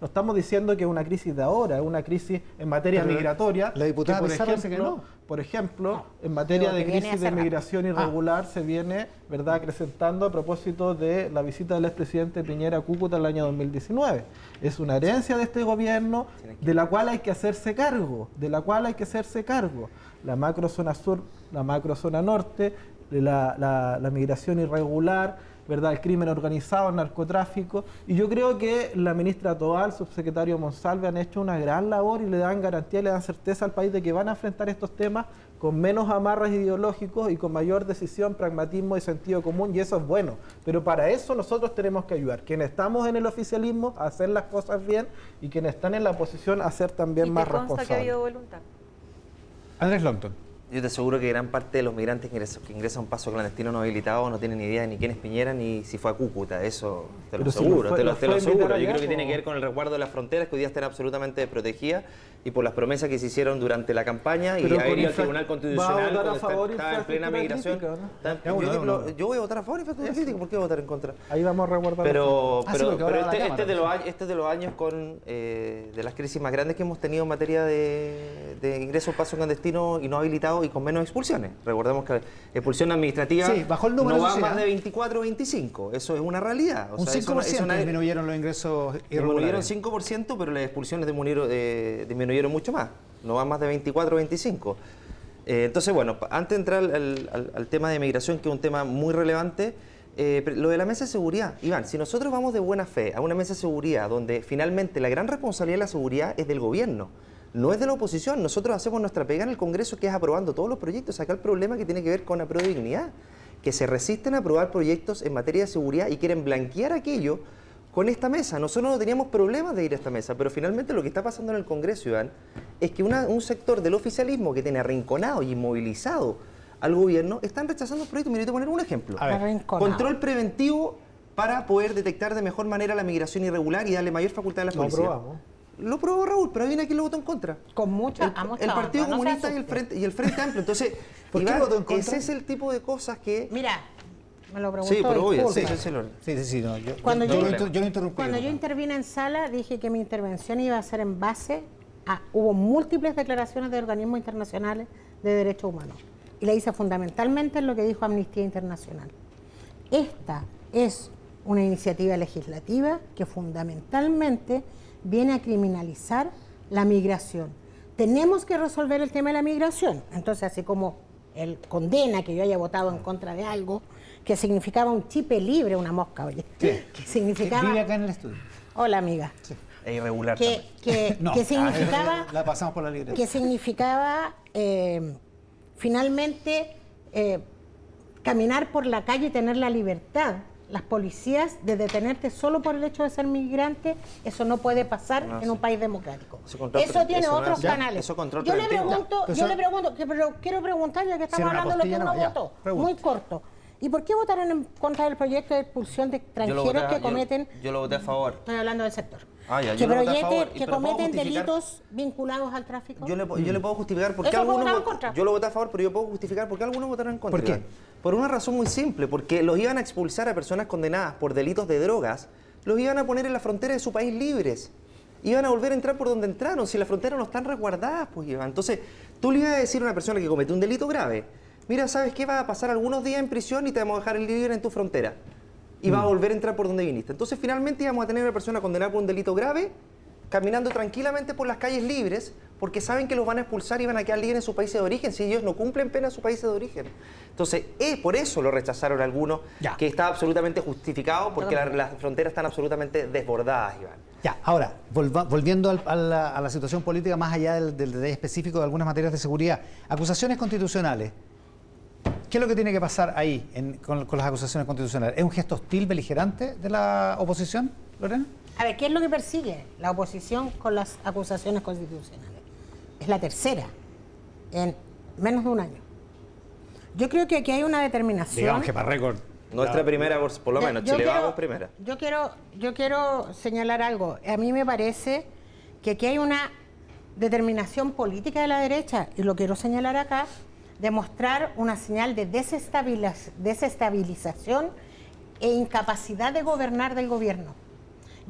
S5: estamos diciendo que es una crisis de ahora, es una crisis en materia
S1: Pero
S5: migratoria.
S1: la diputada
S5: que,
S1: Pizarro dice que no.
S5: Por ejemplo, en materia
S3: digo
S5: de
S3: que viene
S5: crisis de
S3: hace rato.
S5: migración irregular se viene, ¿verdad?, acrecentando a propósito de la visita del expresidente Piñera a Cúcuta en el año 2019. Es una herencia de este gobierno de la cual hay que hacerse cargo, La macrozona sur, la macrozona norte, la migración irregular, ¿verdad?, el crimen organizado, el narcotráfico. Y yo creo que la ministra Toal, el subsecretario Monsalve han hecho una gran labor y le dan garantía, le dan certeza al país de que van a enfrentar estos temas con menos amarres ideológicos y con mayor decisión, pragmatismo y sentido común, y eso es bueno. Pero para eso nosotros tenemos que ayudar. Quienes estamos en el oficialismo a hacer las cosas bien y quienes están en la oposición a ser también
S4: Y
S5: más
S4: te consta que ha
S5: responsables.
S4: habido voluntad.
S1: Andrés Longton.
S6: Yo te aseguro que gran parte de los migrantes que ingresan a un paso clandestino no habilitado no tienen ni idea ni quién es Piñera ni si fue a Cúcuta. Eso te lo
S5: Pero si
S6: aseguro,
S5: lo fue-
S6: te lo
S5: lo fue a
S6: aseguro.
S5: invitar
S6: Yo
S5: allá,
S6: creo que
S5: po.
S6: tiene que ver con el resguardo de las fronteras que hoy día están absolutamente desprotegidas y por las promesas que se hicieron durante la campaña y
S5: Pero
S6: haber
S5: con
S6: ido al
S5: infra-
S6: Tribunal
S5: ¿va a
S6: Constitucional
S5: votar a
S6: cuando
S5: favor
S6: estaba en plena
S5: infraestructura
S6: migración.
S5: crítica,
S6: Yo voy a votar a favor de infraestructura crítica, ¿por qué voy a votar en contra?
S5: Ahí vamos a resguardar.
S6: Pero,
S1: Ah, sí, porque ahora la Cámara,
S6: este es de los años de las crisis más grandes que hemos tenido en materia de ingresos, paso clandestino y no habilitado y con menos expulsiones. Recordemos que expulsión administrativa
S1: Sí, bajó el número,
S6: no va
S1: eso sí,
S6: más
S1: ¿eh?
S6: de 24 o 25. Eso es una realidad. O
S1: Un
S6: sea,
S1: 5% disminuyeron los ingresos
S6: disminuyeron
S1: irregulares.
S6: 5%, pero las expulsiones disminuyeron mucho más. No van más de 24 o 25. Entonces, bueno, antes de entrar al tema de migración, que es un tema muy relevante, lo de la mesa de seguridad. Iván, si nosotros vamos de buena fe a una mesa de seguridad donde finalmente la gran responsabilidad de la seguridad es del gobierno, no es de la oposición. Nosotros hacemos nuestra pega en el Congreso, que es aprobando todos los proyectos. Acá el problema que tiene que ver con la dignidad, que se resisten a aprobar proyectos en materia de seguridad y quieren blanquear aquello con esta mesa. Nosotros no teníamos problemas de ir a esta mesa, pero finalmente lo que está pasando en el Congreso, Iván, es que un sector del oficialismo que tiene arrinconado y inmovilizado al gobierno están rechazando el proyecto. Mira, te voy a poner un ejemplo.
S1: A ver.
S3: Arrinconado.
S6: Control preventivo para poder detectar de mejor manera la migración irregular y darle mayor facultad a la
S5: Lo
S6: policía.
S5: aprobamos.
S6: Lo aprobó Raúl, pero viene aquí lo votó en contra.
S3: Con mucha,
S6: El Partido
S3: honra, no se
S6: Comunista
S3: asuste.
S6: y el Frente Amplio. Entonces,
S1: ¿Por qué
S6: Iván,
S1: votó en contra?
S6: ese es el tipo de cosas que...
S3: Mira, me lo preguntó.
S6: Sí, pero obvio,
S3: disculpa.
S6: sí, Lorena.
S1: Sí, no, yo lo interrumpí.
S3: Cuando yo intervine en sala, dije que mi intervención iba a ser en base a... Hubo múltiples declaraciones de organismos internacionales de derechos humanos. Y la hice fundamentalmente en lo que dijo Amnistía Internacional. Esta es una iniciativa legislativa que fundamentalmente viene a criminalizar la migración. Tenemos que resolver el tema de la migración. Entonces, así como él condena que yo haya votado en contra de algo que significaba un chipe libre, una mosca, oye, que significaba...
S1: Vive acá en el estudio.
S3: Hola, amiga.
S6: Es irregular
S3: Que,
S6: también.
S3: que significaba...
S1: La pasamos por la libreta.
S3: que significaba finalmente caminar por la calle y tener la libertad. Las policías de detenerte solo por el hecho de ser migrante, eso no puede pasar en un país democrático.
S6: Eso
S3: Tiene
S6: no
S3: otros
S6: es-
S3: canales.
S6: eso control
S3: Yo le
S6: preventivo.
S3: pregunto, pero quiero preguntar, ya que estamos
S1: una
S3: hablando de lo que
S1: postilla
S3: uno
S1: nomás, ya,
S3: votó,
S1: pregunta.
S3: muy corto. ¿Y por qué votaron en contra del proyecto de expulsión de extranjeros que cometen...
S6: Yo lo voté a favor.
S3: Estoy hablando del sector.
S6: Ah, ya,
S3: que
S6: yo lo voté a favor.
S3: que
S6: Pero ¿puedo
S3: cometen
S6: justificar?
S3: delitos vinculados al tráfico.
S6: Yo le puedo justificar por qué
S3: Eso fue
S6: algunos
S3: votado en contra.
S6: yo lo voté a favor, pero yo puedo justificar por qué algunos votaron en contra.
S1: ¿Por qué?
S6: Iván. Por una razón muy simple, porque los iban a expulsar a personas condenadas por delitos de drogas, los iban a poner en la frontera de su país libres. Iban a volver a entrar por donde entraron, si las fronteras no están resguardadas, pues Iván. Entonces, tú le ibas a decir a una persona que comete un delito grave, mira, ¿sabes qué? Vas a pasar algunos días en prisión y te vamos a dejar el libre en tu frontera. Y vas a volver a entrar por donde viniste. Entonces, finalmente íbamos a tener a una persona condenada por un delito grave, caminando tranquilamente por las calles libres, porque saben que los van a expulsar y van a quedar libres en su país de origen, si ellos no cumplen pena en su país de origen. Entonces, por eso lo rechazaron algunos,
S1: Ya.
S6: que está absolutamente justificado, porque las fronteras están absolutamente desbordadas, Iván.
S1: Ya, ahora, volviendo a la situación política, más allá del detalle específico de algunas materias de seguridad, acusaciones constitucionales. ¿Qué es lo que tiene que pasar ahí con las acusaciones constitucionales? ¿Es un gesto hostil, beligerante de la oposición, Lorena?
S3: A ver, ¿qué es lo que persigue la oposición con las acusaciones constitucionales? Es la tercera, en menos de un año. Yo creo que aquí hay una determinación...
S1: Digamos que para récord.
S6: Nuestra primera, por lo menos, Chile Vamos primera.
S3: Yo quiero señalar algo. A mí me parece que aquí hay una determinación política de la derecha, y lo quiero señalar acá, de mostrar una señal de desestabilización e incapacidad de gobernar del gobierno.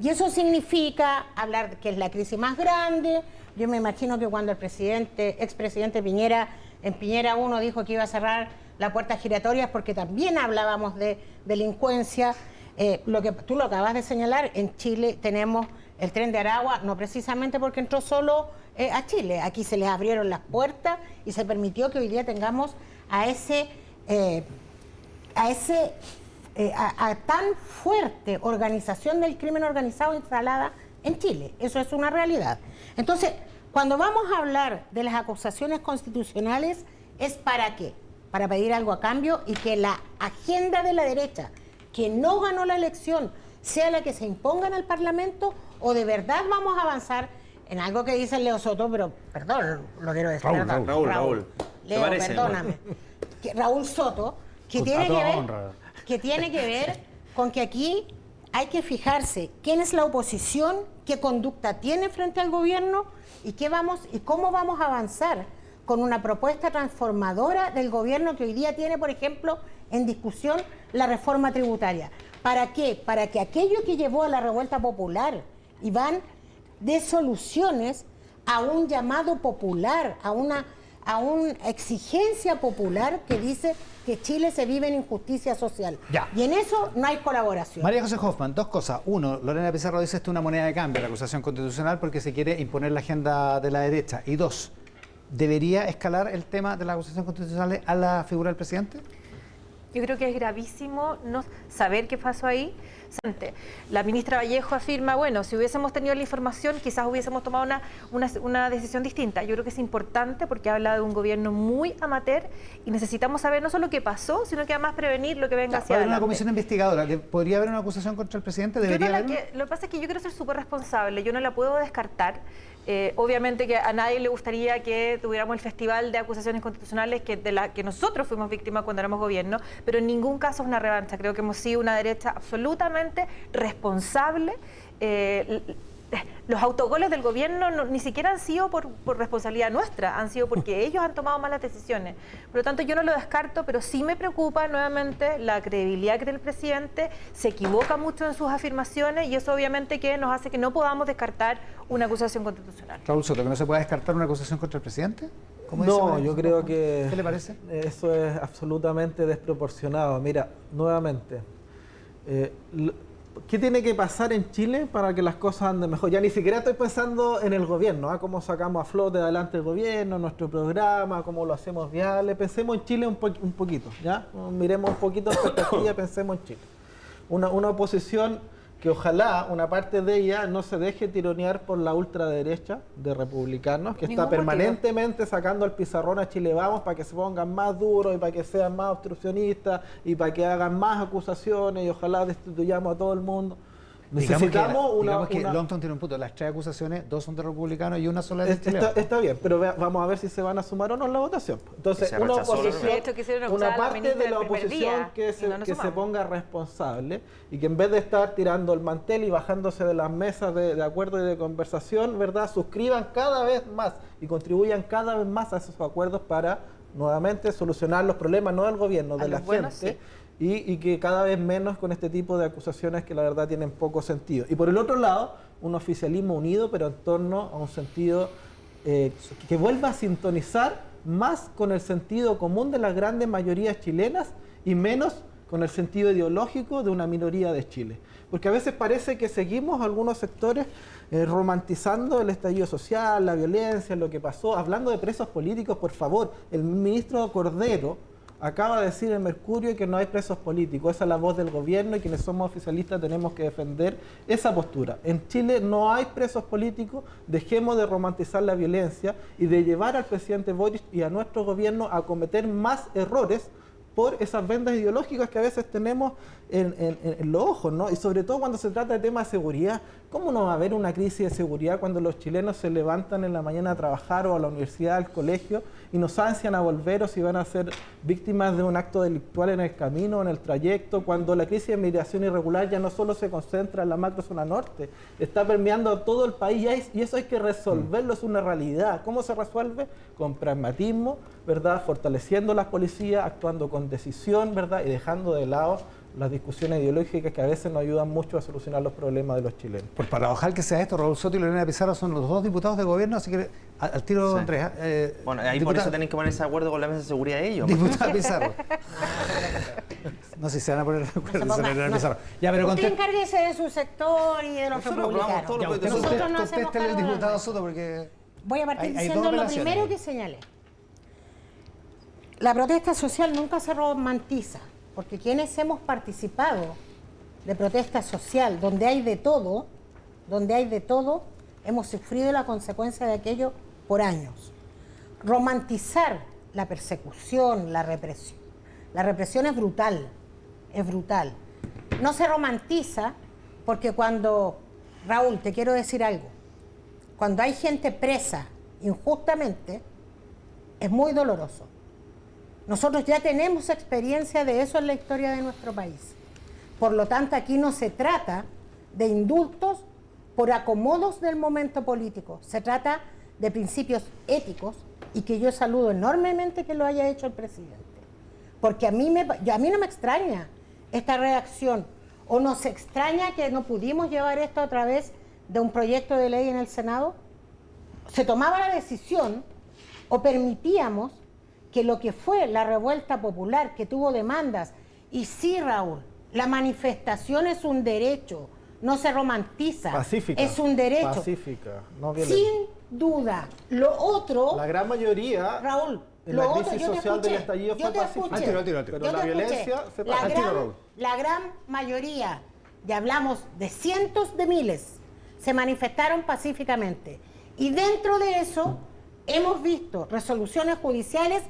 S3: Y eso significa hablar que es la crisis más grande. Yo me imagino que cuando el expresidente Piñera, en Piñera 1 dijo que iba a cerrar la puerta giratoria, porque también hablábamos de delincuencia. Lo que tú lo acabas de señalar, en Chile tenemos el tren de Aragua, no precisamente porque entró solo a Chile. Aquí se les abrieron las puertas y se permitió que hoy día tengamos a tan fuerte organización del crimen organizado instalada en Chile. Eso es una realidad. Entonces, cuando vamos a hablar de las acusaciones constitucionales, ¿es para qué? Para pedir algo a cambio y que la agenda de la derecha, que no ganó la elección, sea la que se imponga en el Parlamento, o de verdad vamos a avanzar en algo que dice Leo Soto, pero perdón, lo quiero decir.
S6: Raúl.
S3: Leo,
S6: parece,
S3: perdóname, Raúl Soto, que tiene que ver con que aquí hay que fijarse quién es la oposición, qué conducta tiene frente al gobierno y cómo vamos a avanzar con una propuesta transformadora del gobierno que hoy día tiene, por ejemplo, en discusión la reforma tributaria. ¿Para qué? Para que aquello que llevó a la revuelta popular, Iván, dé soluciones a un llamado popular, a una exigencia popular que dice que Chile se vive en injusticia social.
S1: Ya.
S3: Y en eso no hay colaboración.
S1: María José Hoffman, dos cosas. Uno, Lorena Pizarro dice esto es una moneda de cambio, la acusación constitucional, porque se quiere imponer la agenda de la derecha. Y dos, ¿debería escalar el tema de la acusación constitucional a la figura del presidente?
S4: Yo creo que es gravísimo no saber qué pasó ahí. La ministra Vallejo afirma, bueno, si hubiésemos tenido la información, quizás hubiésemos tomado una decisión distinta. Yo creo que es importante porque habla de un gobierno muy amateur y necesitamos saber no solo qué pasó, sino que además prevenir lo que venga hacia adelante.
S1: Una comisión investigadora, ¿podría haber una acusación contra el presidente?
S4: Lo que pasa es que yo quiero ser súper responsable, yo no la puedo descartar. Obviamente que a nadie le gustaría que tuviéramos el festival de acusaciones constitucionales de la que nosotros fuimos víctimas cuando éramos gobierno, pero en ningún caso es una revancha. Creo que hemos sido una derecha absolutamente responsable. Los autogoles del gobierno ni siquiera han sido por responsabilidad nuestra, han sido porque ellos han tomado malas decisiones. Por lo tanto, yo no lo descarto, pero sí me preocupa nuevamente la credibilidad que tiene el presidente, se equivoca mucho en sus afirmaciones y eso obviamente que nos hace que no podamos descartar una acusación constitucional.
S1: Raúl Soto, ¿que no se puede descartar una acusación contra el presidente?
S5: No, yo creo que...
S1: ¿Qué le parece?
S5: Eso es absolutamente desproporcionado. Mira, nuevamente... ¿qué tiene que pasar en Chile para que las cosas anden mejor? Ya ni siquiera estoy pensando en el gobierno, cómo sacamos a flote adelante el gobierno, nuestro programa, cómo lo hacemos viable. Pensemos en Chile un poquito, ¿ya? Miremos un poquito de perspectiva, pensemos en Chile. Una oposición que ojalá una parte de ella no se deje tironear por la ultraderecha de republicanos, que está permanentemente sacando al pizarrón a Chile Vamos para que se pongan más duros y para que sean más obstruccionistas y para que hagan más acusaciones y ojalá destituyamos a todo el mundo. Necesitamos
S1: digamos que Longton tiene un punto, las 3 acusaciones, 2 son de republicanos y una sola de Chile Vamos.
S5: Está bien, pero vamos a ver si se van a sumar o no en la votación. Entonces, una oposición, una parte de la oposición que se ponga responsable y que en vez de estar tirando el mantel y bajándose de las mesas de acuerdo y de conversación, ¿verdad?, suscriban cada vez más y contribuyan cada vez más a esos acuerdos para nuevamente solucionar los problemas, no del gobierno, de la gente. Sí. Y que cada vez menos con este tipo de acusaciones que la verdad tienen poco sentido. Y por el otro lado, un oficialismo unido, pero en torno a un sentido que vuelva a sintonizar más con el sentido común de las grandes mayorías chilenas y menos con el sentido ideológico de una minoría de Chile. Porque a veces parece que seguimos algunos sectores romantizando el estallido social, la violencia, lo que pasó, hablando de presos políticos, por favor. El ministro Cordero acaba de decir en Mercurio que no hay presos políticos. Esa es la voz del gobierno y quienes somos oficialistas tenemos que defender esa postura. En Chile no hay presos políticos, dejemos de romantizar la violencia y de llevar al presidente Boric y a nuestro gobierno a cometer más errores por esas vendas ideológicas que a veces tenemos en los ojos, ¿no? Y sobre todo cuando se trata de temas de seguridad. ¿Cómo no va a haber una crisis de seguridad cuando los chilenos se levantan en la mañana a trabajar o a la universidad, al colegio, y nos ansian a volver o si van a ser víctimas de un acto delictual en el camino, en el trayecto, cuando la crisis de migración irregular ya no solo se concentra en la macrozona norte, está permeando a todo el país y eso hay que resolverlo, es una realidad. ¿Cómo se resuelve? Con pragmatismo, ¿verdad?, fortaleciendo las policías, actuando con decisión, ¿verdad?, y dejando de lado las discusiones ideológicas que a veces nos ayudan mucho a solucionar los problemas de los chilenos.
S1: Por paradojal que sea esto, Raúl Soto y Lorena Pizarro son los 2 diputados de gobierno, así que al tiro, sí. Andrés.
S6: Bueno, ahí por eso tienen que ponerse de acuerdo con la mesa de seguridad de ellos.
S1: Diputada Pizarro. No sé si se van a poner de acuerdo con Lorena Pizarro. Ya, pero
S3: usted encárguese de su sector y de los republicanos.
S1: Nosotros no hacemos el diputado Soto porque...
S3: Voy a partir diciendo lo primero que señalé. La protesta social nunca se romantiza, porque quienes hemos participado de protesta social, donde hay de todo, hemos sufrido la consecuencia de aquello por años. Romantizar la persecución, la represión es brutal, No se romantiza porque cuando, Raúl, te quiero decir algo, cuando hay gente presa injustamente, es muy doloroso. Nosotros ya tenemos experiencia de eso en la historia de nuestro país. Por lo tanto, aquí no se trata de indultos por acomodos del momento político. Se trata de principios éticos y que yo saludo enormemente que lo haya hecho el presidente. Porque a mí no me extraña esta reacción, o nos extraña que no pudimos llevar esto a través de un proyecto de ley en el Senado. Se tomaba la decisión o permitíamos que lo que fue la revuelta popular, que tuvo demandas, y sí, Raúl, la manifestación es un derecho, no se romantiza,
S5: Pacífica.
S3: es un derecho.
S5: Pacífica, no violenta.
S3: Sin duda. Lo otro,
S5: La gran mayoría
S3: Raúl,
S5: en
S3: lo
S5: la
S3: otro,
S5: crisis
S3: yo te
S5: social del
S3: escuché,
S5: estallido
S3: yo
S5: fue
S3: te
S5: pacífica.
S3: escuché.
S1: Al tiro.
S5: Pero
S3: Yo
S5: la
S3: te
S5: violencia
S3: escuché.
S5: fue
S3: La
S5: pacífica.
S3: la gran mayoría, y hablamos de cientos de miles, se manifestaron pacíficamente. Y dentro de eso hemos visto resoluciones judiciales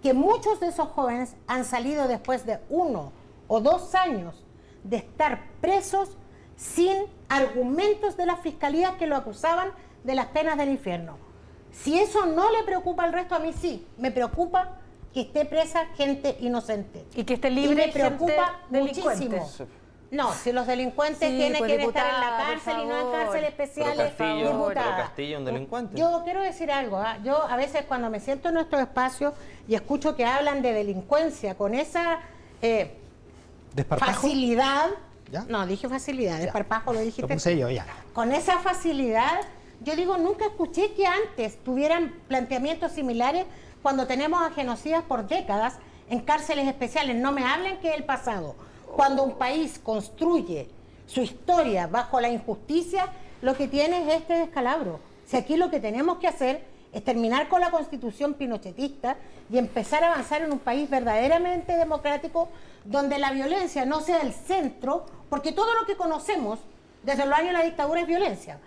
S3: que muchos de esos jóvenes han salido después de 1 o 2 años de estar presos sin argumentos de las fiscalías que lo acusaban de las penas del infierno. Si eso no le preocupa al resto, a mí sí, me preocupa que esté presa gente inocente.
S4: Y que esté libre
S3: Y me preocupa
S4: gente
S3: muchísimo.
S4: delincuente.
S3: No, si los delincuentes
S4: Sí,
S3: tienen
S4: pues,
S3: que estar en la
S4: diputada, por
S3: cárcel y no en
S4: favor.
S3: cárceles especiales,
S6: Pero
S3: diputada.
S6: Castillo es un delincuente.
S3: Yo quiero decir algo, ¿ah? Yo a veces cuando me siento en nuestros espacios y escucho que hablan de delincuencia con esa
S1: ¿Desparpajo?
S3: facilidad,
S1: ¿Ya?
S3: no, dije facilidad, desparpajo lo dijiste.
S1: Lo puse yo, ya.
S3: Con esa facilidad, yo digo, nunca escuché que antes tuvieran planteamientos similares cuando tenemos a genocidas por décadas en cárceles especiales. No me hablen que es el pasado. Cuando un país construye su historia bajo la injusticia, lo que tiene es este descalabro. Si aquí lo que tenemos que hacer es terminar con la constitución pinochetista y empezar a avanzar en un país verdaderamente democrático donde la violencia no sea el centro, porque todo lo que conocemos desde los años de la dictadura es violencia.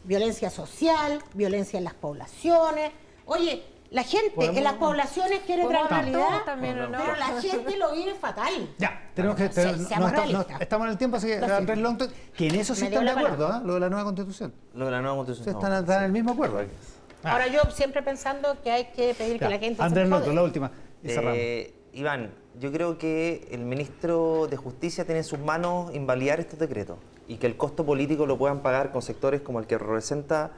S3: Violencia social, violencia en las poblaciones. Oye, la gente en las poblaciones quiere
S4: ¿Podemos hablar
S3: tranquilidad,
S4: todos también, o no?
S3: pero la gente lo vive fatal.
S1: Ya, tenemos que.
S3: Seamos realistas.
S1: Estamos en el tiempo, así que
S3: Lo siento.
S1: Andrés Longton, que en eso sí
S3: Me dio
S1: están de
S3: la
S1: acuerdo, ¿ah? Lo de la nueva constitución.
S6: Lo de la nueva
S1: Sí,
S6: constitución.
S1: están en el mismo acuerdo.
S3: Ahora yo siempre pensando que hay que pedir
S1: Ya,
S3: que la gente
S1: Andrés
S3: se
S1: Longton,
S3: empodere.
S1: la última. Y cerramos.
S6: Iván, yo creo que el ministro de Justicia tiene en sus manos invalidar estos decretos y que el costo político lo puedan pagar con sectores como el que representa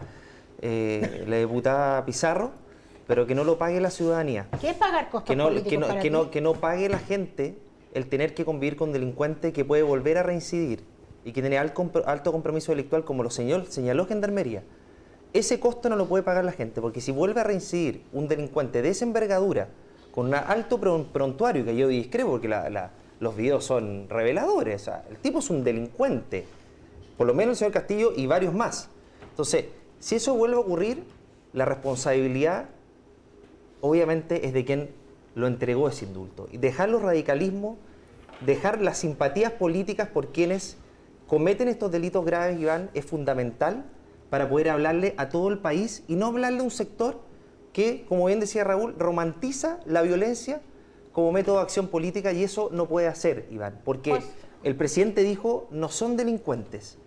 S6: la diputada Pizarro, pero que no lo pague la ciudadanía.
S3: ¿Qué es pagar costos
S6: Que no,
S3: políticos para ti?
S6: que no pague la gente el tener que convivir con delincuente que puede volver a reincidir y que tiene alto compromiso delictual, como lo señaló Gendarmería. Ese costo no lo puede pagar la gente, porque si vuelve a reincidir un delincuente de esa envergadura, con un alto prontuario, que yo discrepo, porque los videos son reveladores, o sea, el tipo es un delincuente, por lo menos el señor Castillo y varios más. Entonces, si eso vuelve a ocurrir, la responsabilidad obviamente es de quien lo entregó ese indulto. Y dejar los radicalismos, dejar las simpatías políticas por quienes cometen estos delitos graves, Iván, es fundamental para poder hablarle a todo el país y no hablarle a un sector que, como bien decía Raúl, romantiza la violencia como método de acción política, y eso no puede hacer, Iván, porque
S3: Pues,
S6: el presidente dijo, no son delincuentes.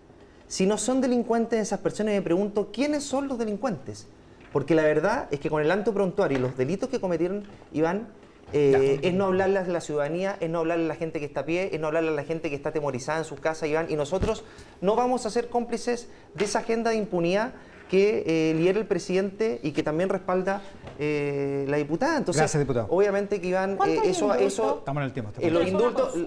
S6: Si no son delincuentes esas personas, me pregunto, ¿quiénes son los delincuentes? Porque la verdad es que con el alto prontuario y los delitos que cometieron, Iván, es no hablarle a la ciudadanía, es no hablarle a la gente que está a pie, es no hablarle a la gente que está atemorizada en sus casas, Iván, y nosotros no vamos a ser cómplices de esa agenda de impunidad que lidera el presidente y que también respalda la diputada. Entonces,
S1: Gracias, diputado.
S6: obviamente que Iván,
S3: ¿Cuántos indultos?
S1: Estamos en el tiempo.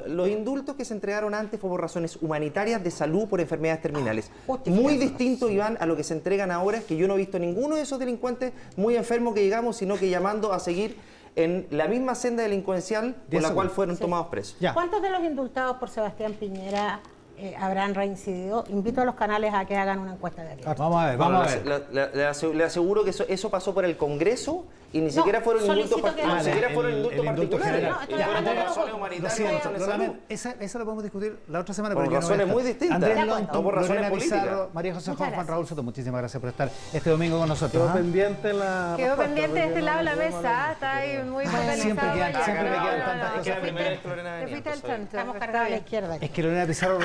S6: los indultos que se entregaron antes fue por razones humanitarias de salud por enfermedades terminales.
S3: justificados.
S6: Muy distinto, Iván, a lo que se entregan ahora, es que yo no he visto ninguno de esos delincuentes muy enfermos que llegamos, sino que llamando a seguir en la misma senda delincuencial por
S1: 10
S6: la cual
S1: segundos.
S6: fueron
S3: Sí.
S6: tomados presos.
S1: Ya.
S3: ¿Cuántos de los indultados por Sebastián Piñera habrán reincidido? Invito a los canales a que hagan una encuesta de aquí.
S1: Vamos a ver, vamos a ver.
S6: Le aseguro que eso pasó por el Congreso y ni siquiera fueron indultos
S3: solicito que no.
S6: ni siquiera fueron indultos
S1: el indulto
S6: particulares.
S1: general.
S3: No, estoy
S6: Ya,
S3: hablando
S6: por
S3: de
S6: razones
S3: los-
S1: Lo
S6: humanitarias,
S1: siento,
S6: razones
S1: lo
S6: de salud.
S1: lamento. Esa lo podemos discutir la otra semana.
S6: Por
S1: porque yo no voy a
S6: razones
S1: estar.
S6: muy distintas.
S1: Andrés
S3: De acuerdo.
S1: Longton,
S6: No por razones
S1: Lorena
S6: políticas.
S1: Pizarro, María José
S3: Muchas
S1: Juan
S3: gracias.
S1: Raúl Soto, muchísimas gracias por estar este domingo con nosotros.
S5: Quedó
S1: ¿ah?
S5: pendiente la
S4: Quedó
S5: respuesta,
S4: pendiente de
S5: porque
S4: este
S5: no
S4: lado de la
S5: nos vemos
S4: mesa,
S5: hablando.
S4: está ahí muy
S3: Bueno,
S4: focalizado.
S1: siempre quedan
S4: allá.
S1: tantas
S4: No,
S1: cosas.
S6: Es que la primera vez que Lorena
S4: Te
S6: venía,
S4: fuiste al
S6: entonces-
S4: chancho.
S3: Estamos
S4: está
S3: cargados a la
S4: bien.
S3: izquierda.
S1: Es que Lorena Pizarro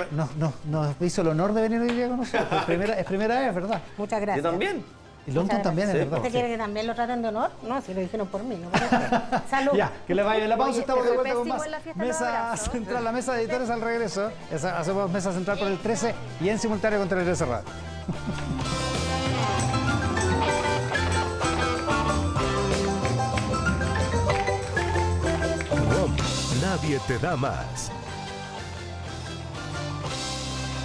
S1: nos hizo el honor de venir hoy día con nosotros. Es primera vez, ¿verdad?
S3: Muchas gracias.
S6: Yo también.
S1: Y Longton también, es
S6: Sí,
S1: verdad.
S3: ¿Usted quiere que también lo traten de honor? No, si lo dijeron por mí. ¿No? Salud.
S1: Ya, que le vaya en la pausa.
S4: Oye,
S1: Estamos de
S4: pero
S1: vuelta con
S4: pésimo
S1: más
S4: en la fiesta de los
S1: Mesa
S4: abrazos.
S1: Central, la mesa de editores al regreso. Hacemos Mesa Central por el 13 y en simultáneo con Tele 13 Radio.
S2: WOM, nadie te da más.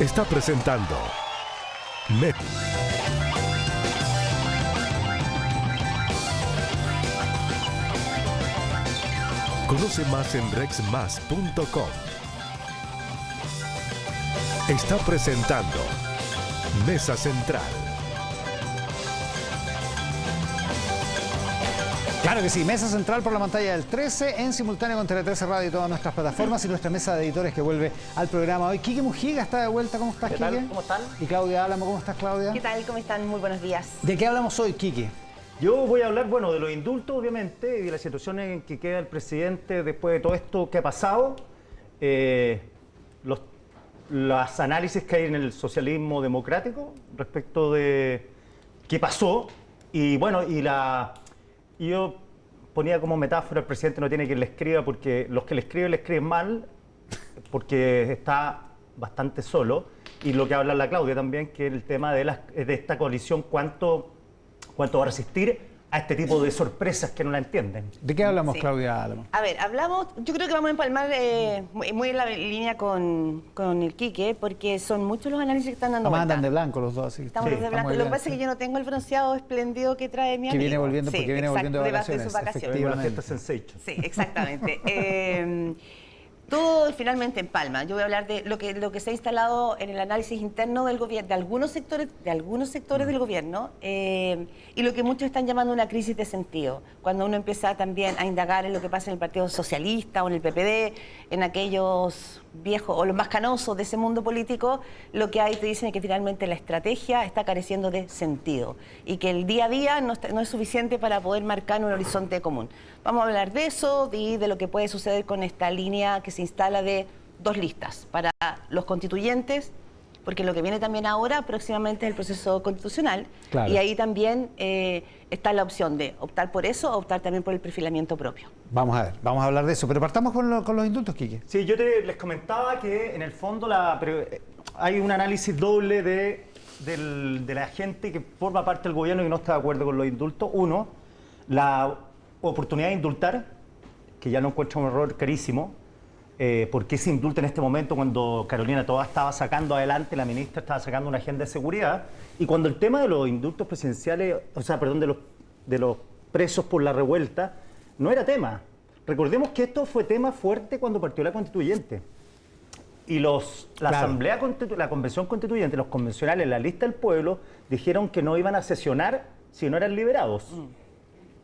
S2: Está presentando Conoce más en rexmas.com. Está presentando Mesa Central.
S1: Claro que sí, Mesa Central por la pantalla del 13, en simultáneo con Tele 13 Radio y todas nuestras plataformas y nuestra mesa de editores que vuelve al programa hoy. Quique Mujiga está de vuelta, ¿cómo estás,
S7: ¿Qué
S1: Quique?
S7: tal? ¿Cómo están?
S1: Y Claudia Álamo, ¿cómo estás, Claudia?
S8: ¿Qué tal? ¿Cómo están? Muy buenos días.
S1: ¿De qué hablamos hoy, Quique?
S7: Yo voy a hablar, bueno, de los indultos, obviamente, y de la situación en que queda el presidente después de todo esto que ha pasado, los análisis que hay en el socialismo democrático respecto de qué pasó, y bueno, yo ponía como metáfora, el presidente no tiene quien le escriba, porque los que le escriben mal, porque está bastante solo, y lo que habla la Claudia también, que es el tema de esta coalición, cuánto va a resistir a este tipo de sorpresas que no la entienden.
S1: ¿De qué hablamos,
S8: Sí.
S1: Claudia Álamo?
S8: A ver, hablamos, yo creo que vamos a empalmar muy en la línea con el Quique, porque son muchos los análisis que están dando
S1: Además andan
S8: vuelta.
S1: de blanco los dos, así.
S8: Estamos
S7: Sí,
S8: de
S1: está
S8: blanco.
S1: muy
S8: Lo que
S1: bien,
S8: pasa es que yo no tengo el bronceado espléndido que trae mi
S1: Que
S8: amigo.
S1: viene volviendo, porque viene volviendo de
S8: exacto,
S1: vacaciones,
S8: sus vacaciones.
S7: Vengo a la
S1: Efectivamente.
S7: fiesta Sensation.
S8: Sí, exactamente. Todo finalmente en Palma. Yo voy a hablar de lo que se ha instalado en el análisis interno del gobierno, de algunos sectores del gobierno, y lo que muchos están llamando una crisis de sentido. Cuando uno empieza también a indagar en lo que pasa en el Partido Socialista o en el PPD, en aquellos viejos o los más canosos de ese mundo político, lo que hay te dicen es que finalmente la estrategia está careciendo de sentido y que el día a día no es suficiente para poder marcar un horizonte común. Vamos a hablar de eso y de lo que puede suceder con esta línea que se instala de 2 listas para los constituyentes, porque lo que viene también ahora próximamente es el proceso constitucional.
S1: Claro.
S8: Y ahí también está la opción de optar por eso o optar también por el perfilamiento propio.
S1: Vamos a ver, vamos a hablar de eso, pero partamos con los indultos, Quique.
S7: Sí, yo les comentaba que en el fondo hay un análisis doble de la gente que forma parte del gobierno y no está de acuerdo con los indultos. Uno, la oportunidad de indultar, que ya no encuentro un error carísimo. ¿Por qué se indulta en este momento cuando Carolina Toá estaba sacando adelante, la ministra estaba sacando una agenda de seguridad? Y cuando el tema de los indultos presidenciales, de los presos por la revuelta, no era tema. Recordemos que esto fue tema fuerte cuando partió la constituyente. Y la Asamblea la Convención Constituyente, los convencionales, la lista del pueblo, dijeron que no iban a sesionar si no eran liberados.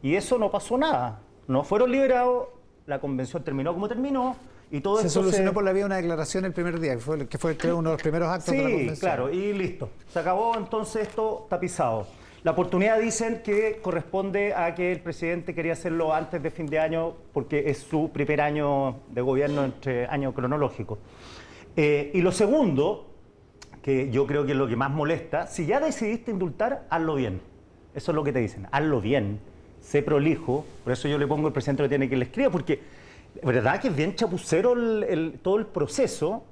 S7: Y eso no pasó nada. No fueron liberados, la convención terminó como terminó. Y todo
S1: Se solucionó por la vía de una declaración el primer día, que fue creo, uno de los primeros actos de la convención.
S7: Sí, claro, y listo. Se acabó entonces esto tapizado. La oportunidad dicen que corresponde a que el presidente quería hacerlo antes de fin de año porque es su primer año de gobierno entre año cronológico. Y lo segundo, que yo creo que es lo que más molesta, si ya decidiste indultar, hazlo bien. Eso es lo que te dicen, hazlo bien, sé prolijo. Por eso yo le pongo el presidente lo tiene que le escriba, porque verdad que es bien chapucero todo el proceso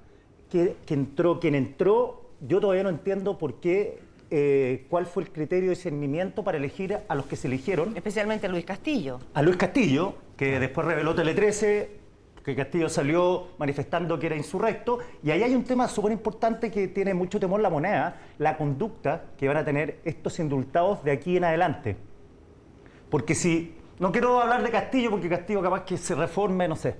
S7: quien entró. Yo todavía no entiendo por qué, cuál fue el criterio de discernimiento para elegir a los que se eligieron.
S8: Especialmente Luis Castillo.
S7: A Luis Castillo, que después reveló Tele 13, que Castillo salió manifestando que era insurrecto. Y ahí hay un tema súper importante que tiene mucho temor la moneda, la conducta que van a tener estos indultados de aquí en adelante. Porque si... No quiero hablar de Castillo porque Castillo capaz que se reforme, no sé.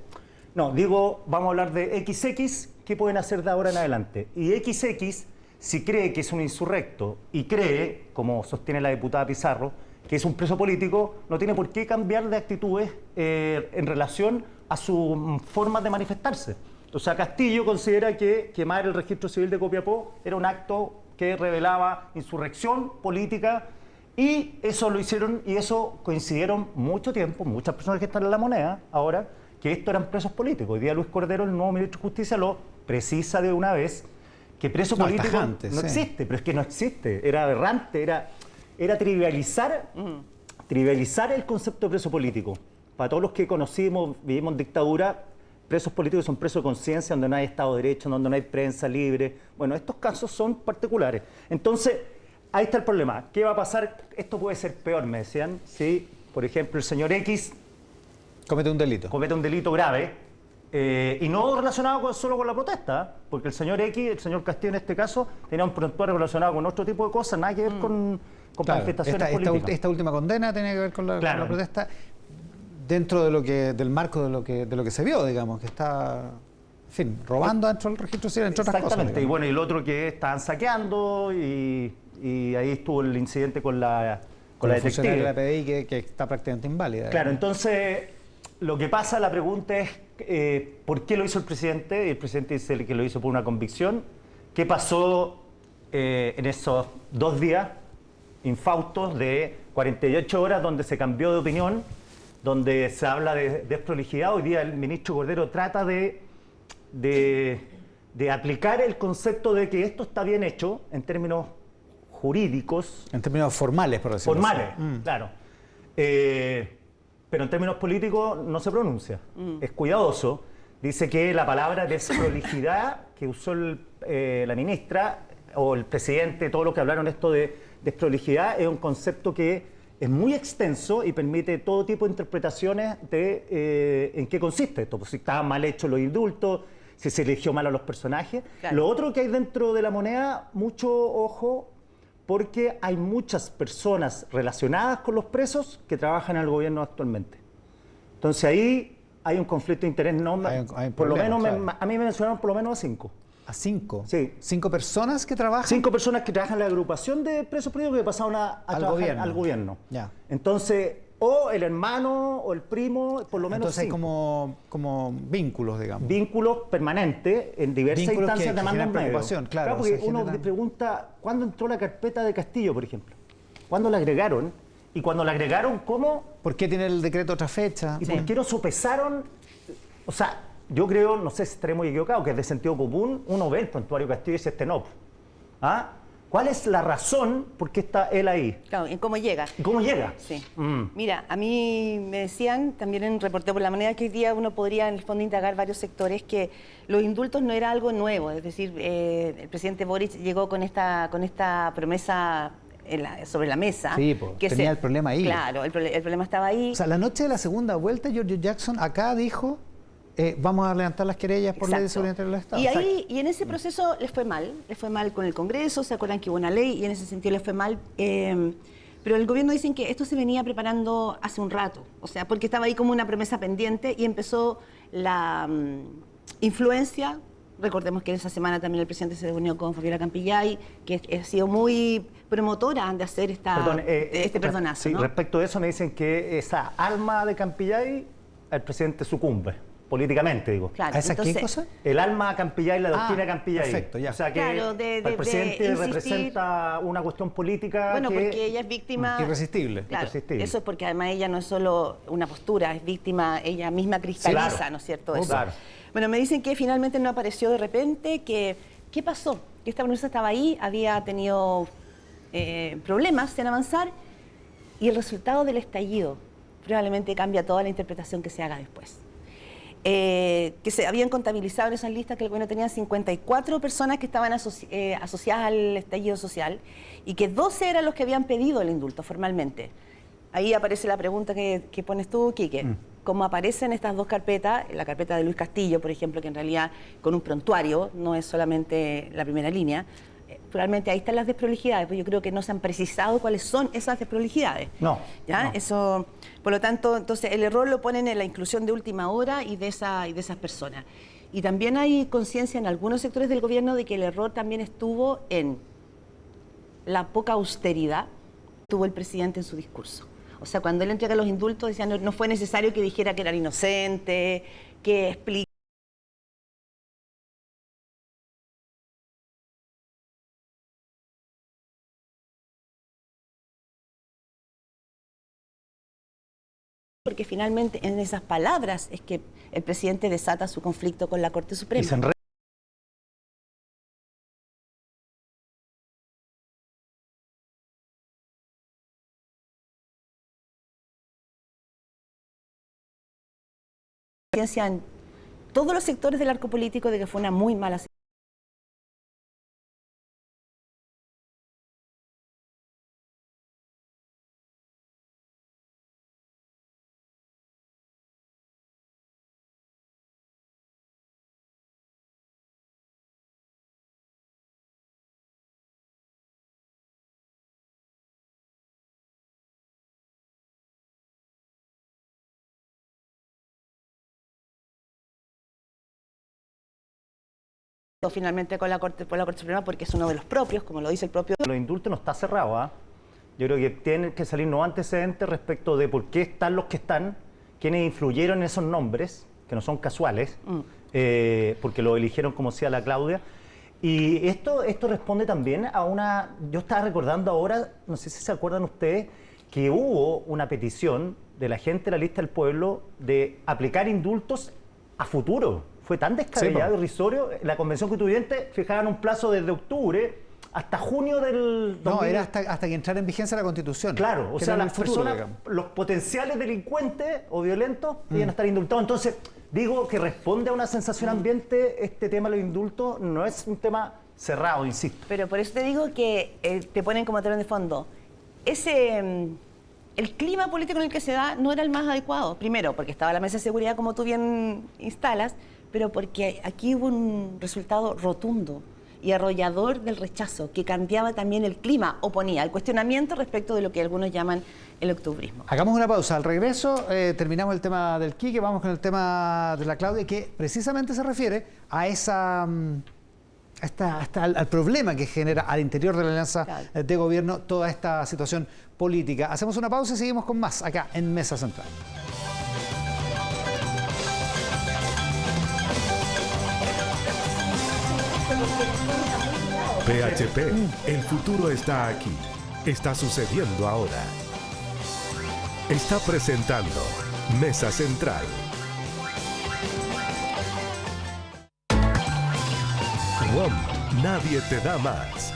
S7: No, digo, vamos a hablar de XX, ¿qué pueden hacer de ahora en adelante? Y XX, si cree que es un insurrecto y cree, como sostiene la diputada Pizarro, que es un preso político, no tiene por qué cambiar de actitudes en relación a su forma de manifestarse. O sea, Castillo considera que quemar el registro civil de Copiapó era un acto que revelaba insurrección política. Y eso lo hicieron, y eso coincidieron mucho tiempo, muchas personas que están en la moneda ahora, que estos eran presos políticos. Hoy día Luis Cordero, el nuevo ministro de Justicia, lo precisa de una vez, que preso político
S1: tajante,
S7: no
S1: sí.
S7: existe, pero es que no existe, era aberrante, era trivializar el concepto de preso político. Para todos los que conocimos, vivimos en dictadura, presos políticos son presos de conciencia, donde no hay Estado de Derecho, donde no hay prensa libre. Bueno, estos casos son particulares. Entonces, ahí está el problema. ¿Qué va a pasar? Esto puede ser peor, me decían, si, por ejemplo, el señor X
S1: Comete un delito.
S7: comete un delito grave, y no relacionado solo con la protesta, porque el señor X, el señor Castillo en este caso, tenía un prontuario relacionado con otro tipo de cosas, nada que ver con
S1: Claro,
S7: manifestaciones políticas.
S1: esta última condena tiene que ver con la protesta dentro de del marco de lo que se vio, digamos, que está, en fin, robando dentro del registro civil, entre otras cosas.
S7: Exactamente, y bueno, y el otro que estaban saqueando, y ahí estuvo el incidente con la
S1: funcionaria de la
S7: detective.
S1: PDI que está prácticamente inválida.
S7: Claro, entonces, lo que pasa, la pregunta es, ¿por qué lo hizo el presidente? Y el presidente dice que lo hizo por una convicción. ¿Qué pasó en esos 2 días infaustos de 48 horas donde se cambió de opinión, donde se habla de desprolijidad? Hoy día el ministro Cordero trata de aplicar el concepto de que esto está bien hecho en términos jurídicos.
S1: En términos formales, por decirlo así.
S7: Formales, claro. Pero en términos políticos no se pronuncia. Es cuidadoso. Dice que la palabra desprolijidad que usó la ministra o el presidente, todos los que hablaron esto de desprolijidad, es un concepto que es muy extenso y permite todo tipo de interpretaciones de en qué consiste esto. Pues si estaban mal hechos los indultos, si se eligió mal a los personajes. Claro. Lo otro que hay dentro de la moneda, mucho ojo, porque hay muchas personas relacionadas con los presos que trabajan en el gobierno actualmente. Entonces ahí hay un conflicto de interés enorme. Por lo menos, a mí me mencionaron por lo menos a 5.
S1: ¿A 5?
S7: Sí.
S1: ¿5 personas que trabajan?
S7: 5 personas que trabajan en la agrupación de presos políticos que pasaron a trabajar al gobierno.
S1: Ya.
S7: Entonces, o el hermano o el primo, por lo menos.
S1: Entonces hay como vínculos, digamos.
S7: Vínculos permanentes en diversas instancias de mando medio.
S1: Claro,
S7: porque uno pregunta, ¿cuándo entró la carpeta de Castillo, por ejemplo? ¿Cuándo la agregaron? Y cuando la agregaron, ¿cómo?
S1: ¿Por qué tiene el decreto otra fecha?
S7: ¿Y por qué no sopesaron? O sea, yo creo, no sé si estaré muy equivocado, que es de sentido común, uno ve el prontuario Castillo y dice no. ¿Ah? ¿Cuál es la razón por qué está él ahí?
S8: Claro, ¿y cómo llega?
S7: ¿Y cómo llega?
S8: Sí. Mira, a mí me decían, también en Reportero por la Mañana, que hoy día uno podría en el fondo indagar varios sectores, que los indultos no era algo nuevo. Es decir, el presidente Boric llegó con esta promesa sobre la mesa.
S1: Sí, que tenía el problema ahí.
S8: Claro, el problema estaba ahí.
S1: O sea, la noche de la segunda vuelta, Giorgio Jackson acá dijo... vamos a levantar las querellas por ley de seguridad interior del Estado.
S8: Y en ese proceso les fue mal con el Congreso, se acuerdan que hubo una ley y en ese sentido les fue mal, pero el gobierno dicen que esto se venía preparando hace un rato, o sea, porque estaba ahí como una promesa pendiente y empezó la influencia. Recordemos que esa semana también el presidente se reunió con Fabiola Campillay, que ha sido muy promotora de hacer este perdonazo.
S7: Sí,
S8: ¿no?
S7: Respecto a eso me dicen que esa alma de Campillay, el presidente sucumbe. Políticamente, digo.
S8: Claro,
S1: ¿A esa qué cosa?
S7: El alma Campillay, la doctrina Campillay.
S1: Perfecto, ya.
S7: O sea que
S8: claro,
S7: el presidente representa una cuestión política.
S8: Bueno, porque ella es víctima.
S1: Irresistible.
S8: Claro,
S7: irresistible.
S8: eso es porque además ella no es solo una postura, es víctima, ella misma cristaliza,
S7: claro.
S8: ¿no es cierto?
S7: Oh,
S8: eso.
S7: claro.
S8: Bueno, me dicen que finalmente no apareció de repente, ¿qué pasó? Que esta promesa estaba ahí, había tenido problemas en avanzar y el resultado del estallido probablemente cambia toda la interpretación que se haga después. Que se habían contabilizado en esas listas que el gobierno tenía 54 personas que estaban asociadas al estallido social y que 12 eran los que habían pedido el indulto formalmente. Ahí aparece la pregunta que pones tú, Quique. ¿Cómo aparecen estas dos carpetas? La carpeta de Luis Castillo, por ejemplo, que en realidad con un prontuario, no es solamente la primera línea. Probablemente ahí están las desprolijidades, pues yo creo que no se han precisado cuáles son esas desprolijidades.
S7: No.
S8: ¿Ya?
S7: No.
S8: Eso, por lo tanto, entonces el error lo ponen en la inclusión de última hora y de esas personas. Y también hay conciencia en algunos sectores del gobierno de que el error también estuvo en la poca austeridad que tuvo el presidente en su discurso. O sea, cuando él entrega los indultos, decía, no fue necesario que dijera que era inocente, que explicara. Porque finalmente en esas palabras es que el presidente desata su conflicto con la Corte Suprema. conciencia en todos los sectores del arco político de que fue una muy mala señal. Finalmente con la Corte Suprema, porque es uno de los propios, como lo dice el propio.
S7: Los indultos no está cerrado, ¿ah? Yo creo que tienen que salir nuevos antecedentes respecto de por qué están los que están, quiénes influyeron en esos nombres, que no son casuales, porque lo eligieron como decía la Claudia. Y esto responde también a una... Yo estaba recordando ahora, no sé si se acuerdan ustedes, que hubo una petición de la gente de la Lista del Pueblo de aplicar indultos a futuro. Fue tan descabellado, irrisorio. La Convención Constituyente fijaban un plazo desde octubre hasta junio del...
S1: No, era hasta que entrara en vigencia la Constitución.
S7: Claro, o sea, las personas, los potenciales delincuentes o violentos iban a estar indultados. Entonces, digo que responde a una sensación ambiente. Este tema de los indultos no es un tema cerrado, insisto.
S8: Pero por eso te digo que te ponen como telón de fondo. El clima político en el que se da no era el más adecuado. Primero, porque estaba la mesa de seguridad, como tú bien instalas, pero porque aquí hubo un resultado rotundo y arrollador del rechazo, que cambiaba también el clima, oponía al cuestionamiento respecto de lo que algunos llaman el octubrismo.
S1: Hagamos una pausa. Al regreso terminamos el tema del Quique, vamos con el tema de la Claudia, que precisamente se refiere a al problema que genera al interior de la alianza de gobierno toda esta situación política. Hacemos una pausa y seguimos con más acá en Mesa Central.
S2: PHP, el futuro está aquí. Está sucediendo ahora. Está presentando Mesa Central. WOM, nadie te da más.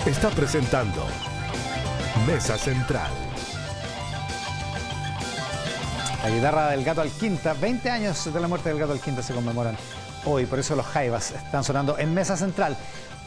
S2: Está presentando Mesa Central.
S1: La guitarra del Gato Alquinta, 20 años de la muerte del Gato Alquinta se conmemoran hoy, por eso los Jaivas están sonando en Mesa Central.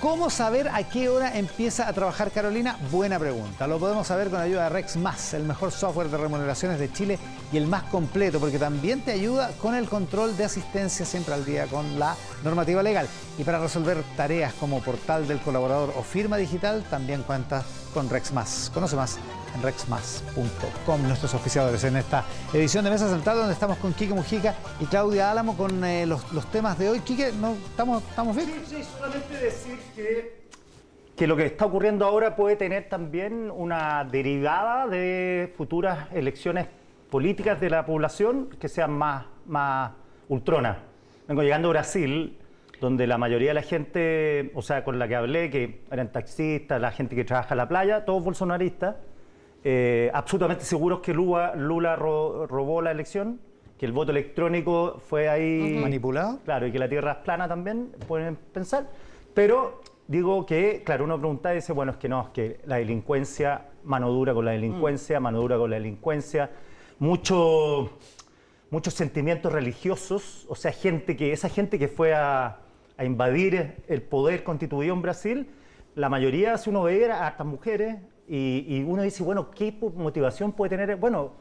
S1: ¿Cómo saber a qué hora empieza a trabajar Carolina? Buena pregunta. Lo podemos saber con ayuda de Rex Más, el mejor software de remuneraciones de Chile y el más completo, porque también te ayuda con el control de asistencia siempre al día con la normativa legal. Y para resolver tareas como portal del colaborador o firma digital, también cuenta con Rex Más. Conoce más en rexmas.com, nuestros oficiadores en esta edición de Mesa Central, donde estamos con Quique Mujica y Claudia Álamo con los temas de hoy. Quique, ¿no? ¿Estamos bien?
S7: Sí, solamente decir que lo que está ocurriendo ahora puede tener también una derivada de futuras elecciones políticas de la población que sean más ultronas. Vengo llegando a Brasil, donde la mayoría de la gente, o sea, con la que hablé, que eran taxistas, la gente que trabaja en la playa, todos bolsonaristas, absolutamente seguros que Lula robó la elección, que el voto electrónico fue ahí...
S1: ¿Manipulado?
S7: Claro, y que la tierra es plana también, pueden pensar. Pero digo que, claro, uno pregunta y dice, bueno, es que la delincuencia, mano dura con la delincuencia, mano dura con la delincuencia, muchos sentimientos religiosos, o sea, esa gente que fue a invadir el poder constituido en Brasil, la mayoría, si uno ve, eran hartas mujeres, y uno dice, bueno, ¿qué motivación puede tener? Bueno,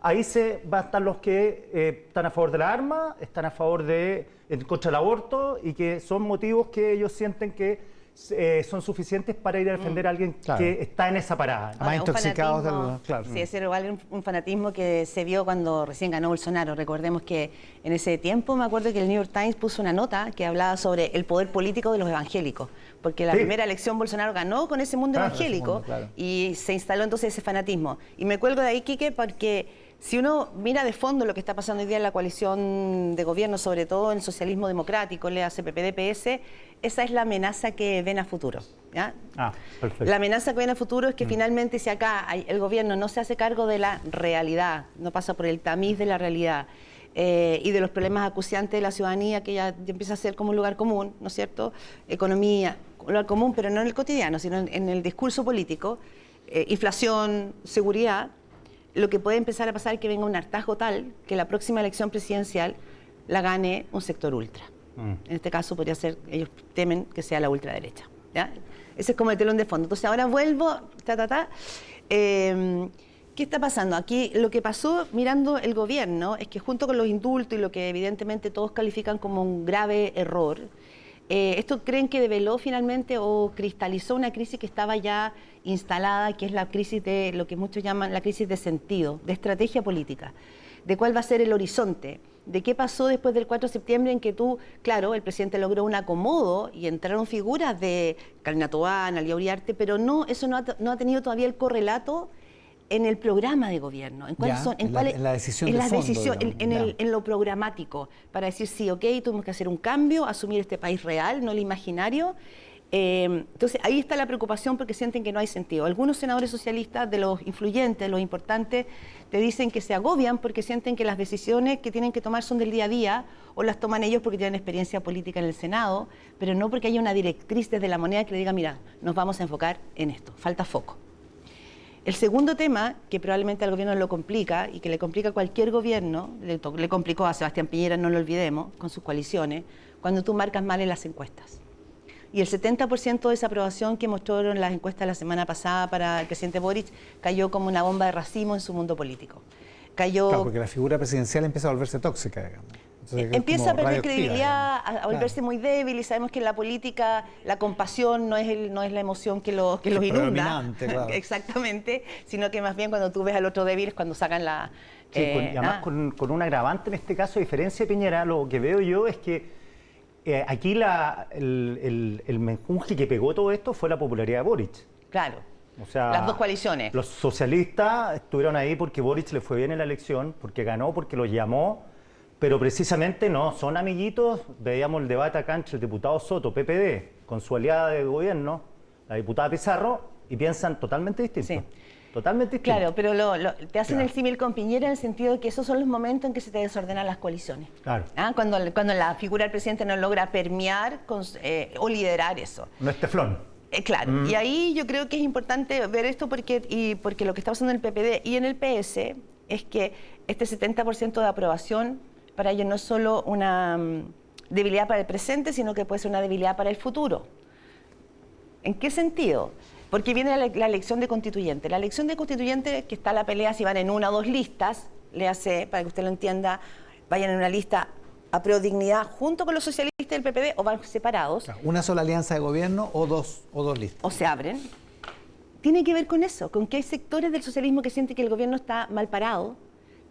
S7: ahí van a estar los que están a favor de la arma, están a favor en contra del aborto, y que son motivos que ellos sienten que son suficientes para ir a defender a alguien que está en esa parada.
S1: Más intoxicados claro.
S8: Sí, ese era igual un fanatismo que se vio cuando recién ganó Bolsonaro. Recordemos que en ese tiempo, me acuerdo que el New York Times puso una nota que hablaba sobre el poder político de los evangélicos, porque la primera elección Bolsonaro ganó con ese mundo evangélico, y se instaló entonces ese fanatismo. Y me cuelgo de ahí, Quique, porque si uno mira de fondo lo que está pasando hoy día en la coalición de gobierno, sobre todo en el socialismo democrático, lea CPP-DPS, esa es la amenaza que ven a futuro. ¿Ya?
S7: Perfecto.
S8: La amenaza que ven a futuro es que finalmente, si acá el gobierno no se hace cargo de la realidad, no pasa por el tamiz de la realidad y de los problemas acuciantes de la ciudadanía, que ya empieza a ser como un lugar común, ¿no es cierto? Economía, un lugar común, pero no en el cotidiano, sino en el discurso político, inflación, seguridad. lo que puede empezar a pasar es que venga un hartazgo tal que la próxima elección presidencial la gane un sector ultra. En este caso podría ser, ellos temen que sea la ultraderecha, ¿ya? Ese es como el telón de fondo. Entonces ahora vuelvo, ¿qué está pasando? Aquí lo que pasó mirando el gobierno es que junto con los indultos y lo que evidentemente todos califican como un grave error, esto creen que develó finalmente o cristalizó una crisis que estaba ya instalada, que es la crisis de lo que muchos llaman la crisis de sentido, de estrategia política, de cuál va a ser el horizonte, de qué pasó después del 4 de septiembre en que claro, el presidente logró un acomodo y entraron figuras de Carolina Toban, Alía Uriarte, pero eso no ha tenido todavía el correlato en el programa de gobierno,
S1: en la decisión de fondo,
S8: en lo programático, para decir sí, ok, tuvimos que hacer un cambio, asumir este país real, no el imaginario. Entonces ahí está la preocupación porque sienten que no hay sentido. Algunos senadores socialistas, de los influyentes, de los importantes, te dicen que se agobian porque sienten que las decisiones que tienen que tomar son del día a día o las toman ellos porque tienen experiencia política en el Senado, pero no porque haya una directriz desde la moneda que le diga, mira, nos vamos a enfocar en esto, falta foco. El segundo tema, que probablemente al gobierno lo complica y que le complica a cualquier gobierno, le complicó a Sebastián Piñera, no lo olvidemos, con sus coaliciones, cuando tú marcas mal en las encuestas. Y el 70% de desaprobación que mostraron las encuestas la semana pasada para el presidente Boric cayó como una bomba de racimo en su mundo político.
S1: Claro, porque la figura presidencial empieza a volverse tóxica, digamos. Entonces,
S8: empieza a perder credibilidad, a volverse muy débil, y sabemos que en la política la compasión no es la emoción que los inunda. Claro. Exactamente, sino que más bien cuando tú ves al otro débil es cuando sacan la...
S7: Sí, y además con un agravante en este caso, a diferencia de Piñera, lo que veo yo es que aquí el menjunje que pegó todo esto fue la popularidad de Boric.
S8: Claro.
S7: O sea,
S8: las dos coaliciones.
S7: Los socialistas estuvieron ahí porque Boric le fue bien en la elección, porque ganó, porque los llamó, pero precisamente no, son amiguitos. Veíamos el debate acá entre el diputado Soto, PPD, con su aliada de gobierno, la diputada Pizarro, y piensan totalmente distinto.
S8: Sí.
S7: Totalmente distinto.
S8: Claro, pero te hacen el símil con Piñera en el sentido de que esos son los momentos en que se te desordenan las coaliciones.
S7: Claro.
S8: Cuando la figura del presidente no logra permear o liderar eso.
S7: No es teflón.
S8: Claro, y ahí yo creo que es importante ver esto porque lo que está pasando en el PPD y en el PS es que este 70% de aprobación para ellos no es solo una debilidad para el presente, sino que puede ser una debilidad para el futuro. ¿En qué sentido? Porque viene la elección de constituyente. La elección de constituyente, que está la pelea si van en una o dos listas, le hace, para que usted lo entienda, vayan en una lista a Apruebo Dignidad junto con los socialistas del PPD o van separados.
S1: Claro, una sola alianza de gobierno o dos listas.
S8: O se abren. Tiene que ver con eso, con que hay sectores del socialismo que sienten que el gobierno está mal parado,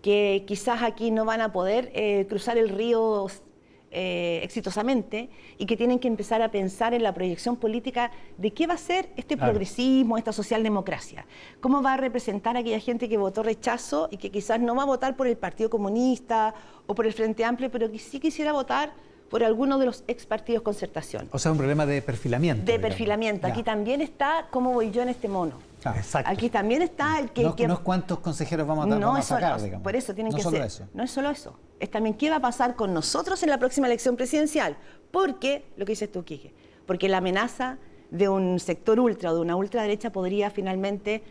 S8: que quizás aquí no van a poder cruzar el río exitosamente y que tienen que empezar a pensar en la proyección política de qué va a ser este progresismo, esta socialdemocracia. Cómo va a representar a aquella gente que votó rechazo y que quizás no va a votar por el Partido Comunista o por el Frente Amplio, pero que sí quisiera votar por alguno de los ex partidos Concertación.
S1: O sea, un problema de perfilamiento.
S8: De perfilamiento. Aquí también está cómo voy yo en este mono.
S1: Exacto.
S8: Aquí también está el que...
S1: No es cuántos consejeros vamos a sacar, digamos.
S8: Por eso tienen
S1: no
S8: que
S1: solo
S8: ser.
S1: Eso.
S8: No es solo eso. Es también qué va a pasar con nosotros en la próxima elección presidencial. Porque, lo que dices tú, Quique, porque la amenaza de un sector ultra o de una ultraderecha podría finalmente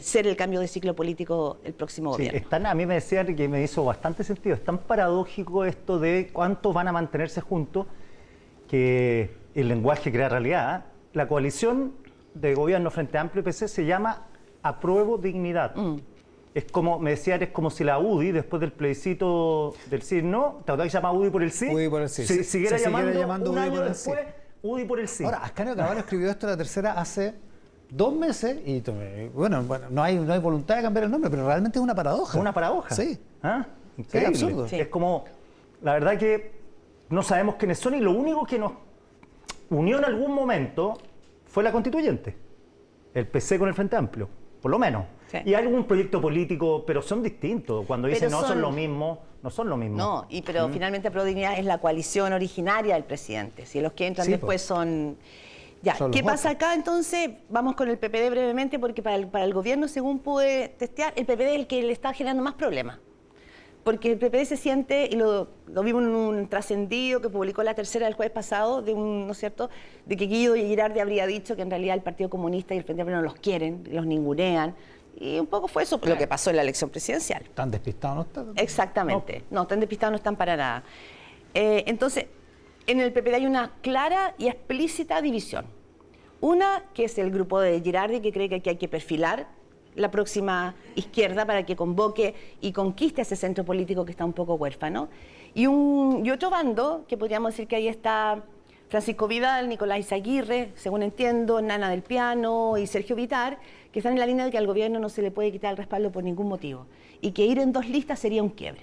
S8: ser el cambio de ciclo político del próximo gobierno.
S7: A mí me decían que me hizo bastante sentido. Es tan paradójico esto de cuántos van a mantenerse juntos que el lenguaje crea realidad. La coalición de gobierno Frente Amplio y PC se llama Apruebo Dignidad. Es como, me decían, es como si la UDI, después del plebiscito del sí no, ¿te acordás que se llama UDI por el sí?
S1: UDI por el sí.
S7: Se siguiera llamando
S1: UDI
S7: un año
S1: por el
S7: después,
S1: sí.
S7: UDI por el sí.
S1: Ahora, Ascanio Cavallo escribió esto la tercera hace 2 meses y bueno, no hay voluntad de cambiar el nombre, pero realmente es una paradoja.
S7: Una paradoja.
S1: Sí.
S7: Increíble.
S1: Es absurdo.
S7: Sí. Es como, la verdad que no sabemos quiénes son y lo único que nos unió en algún momento fue la constituyente, el PC con el Frente Amplio, por lo menos. Sí. Y algún proyecto político, pero son distintos. Cuando dicen no son lo mismo, no son lo mismo.
S8: No, pero finalmente Apruebo Dignidad es la coalición originaria del presidente. Si los que entran después son... Ya, ¿qué pasa acá? Entonces, vamos con el PPD brevemente, porque para el gobierno, según pude testear, el PPD es el que le está generando más problemas. Porque el PPD se siente, y lo vimos en un trascendido que publicó la tercera del jueves pasado, ¿no es cierto?, de que Guido Girardi habría dicho que en realidad el Partido Comunista y el Frente Amplio no los quieren, los ningunean, Y un poco fue eso lo que pasó en la elección presidencial.
S1: Tan despistado no está.
S8: Exactamente. No, tan despistados no están para nada. Entonces, en el PPD hay una clara y explícita división. Una, que es el grupo de Girardi, que cree que aquí hay que perfilar la próxima izquierda para que convoque y conquiste ese centro político que está un poco huérfano. Y otro bando, que podríamos decir que ahí está Francisco Vidal, Nicolás Izaguirre, según entiendo, Nana del Piano y Sergio Vitar, que están en la línea de que al gobierno no se le puede quitar el respaldo por ningún motivo y que ir en 2 listas sería un quiebre.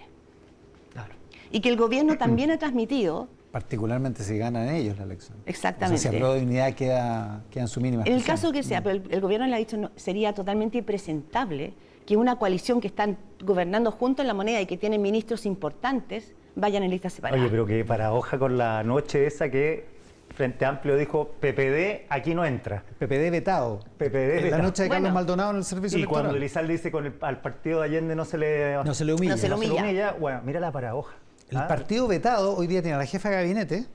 S1: Claro.
S8: Y que el gobierno también ha transmitido...
S1: Particularmente si ganan ellos la elección.
S8: Exactamente.
S1: O sea, si Apruebo Dignidad queda en su mínima
S8: En el
S1: expresión.
S8: caso que sea, pero el gobierno le ha dicho no, sería totalmente impresentable que una coalición que están gobernando juntos en la moneda y que tienen ministros importantes vayan en listas separadas.
S7: Oye, pero que paradoja con la noche esa que Frente Amplio dijo PPD aquí no entra.
S1: PPD vetado.
S7: PPD
S1: En la
S7: vetado.
S1: noche de Carlos
S8: Bueno,
S1: Maldonado en el servicio
S7: Y
S1: electoral.
S7: cuando Elizalde dice al partido de Allende no se le
S1: No se le humilla.
S8: No se le humilla.
S7: bueno, mira la paradoja.
S1: El partido vetado hoy día tiene a la jefa de gabinete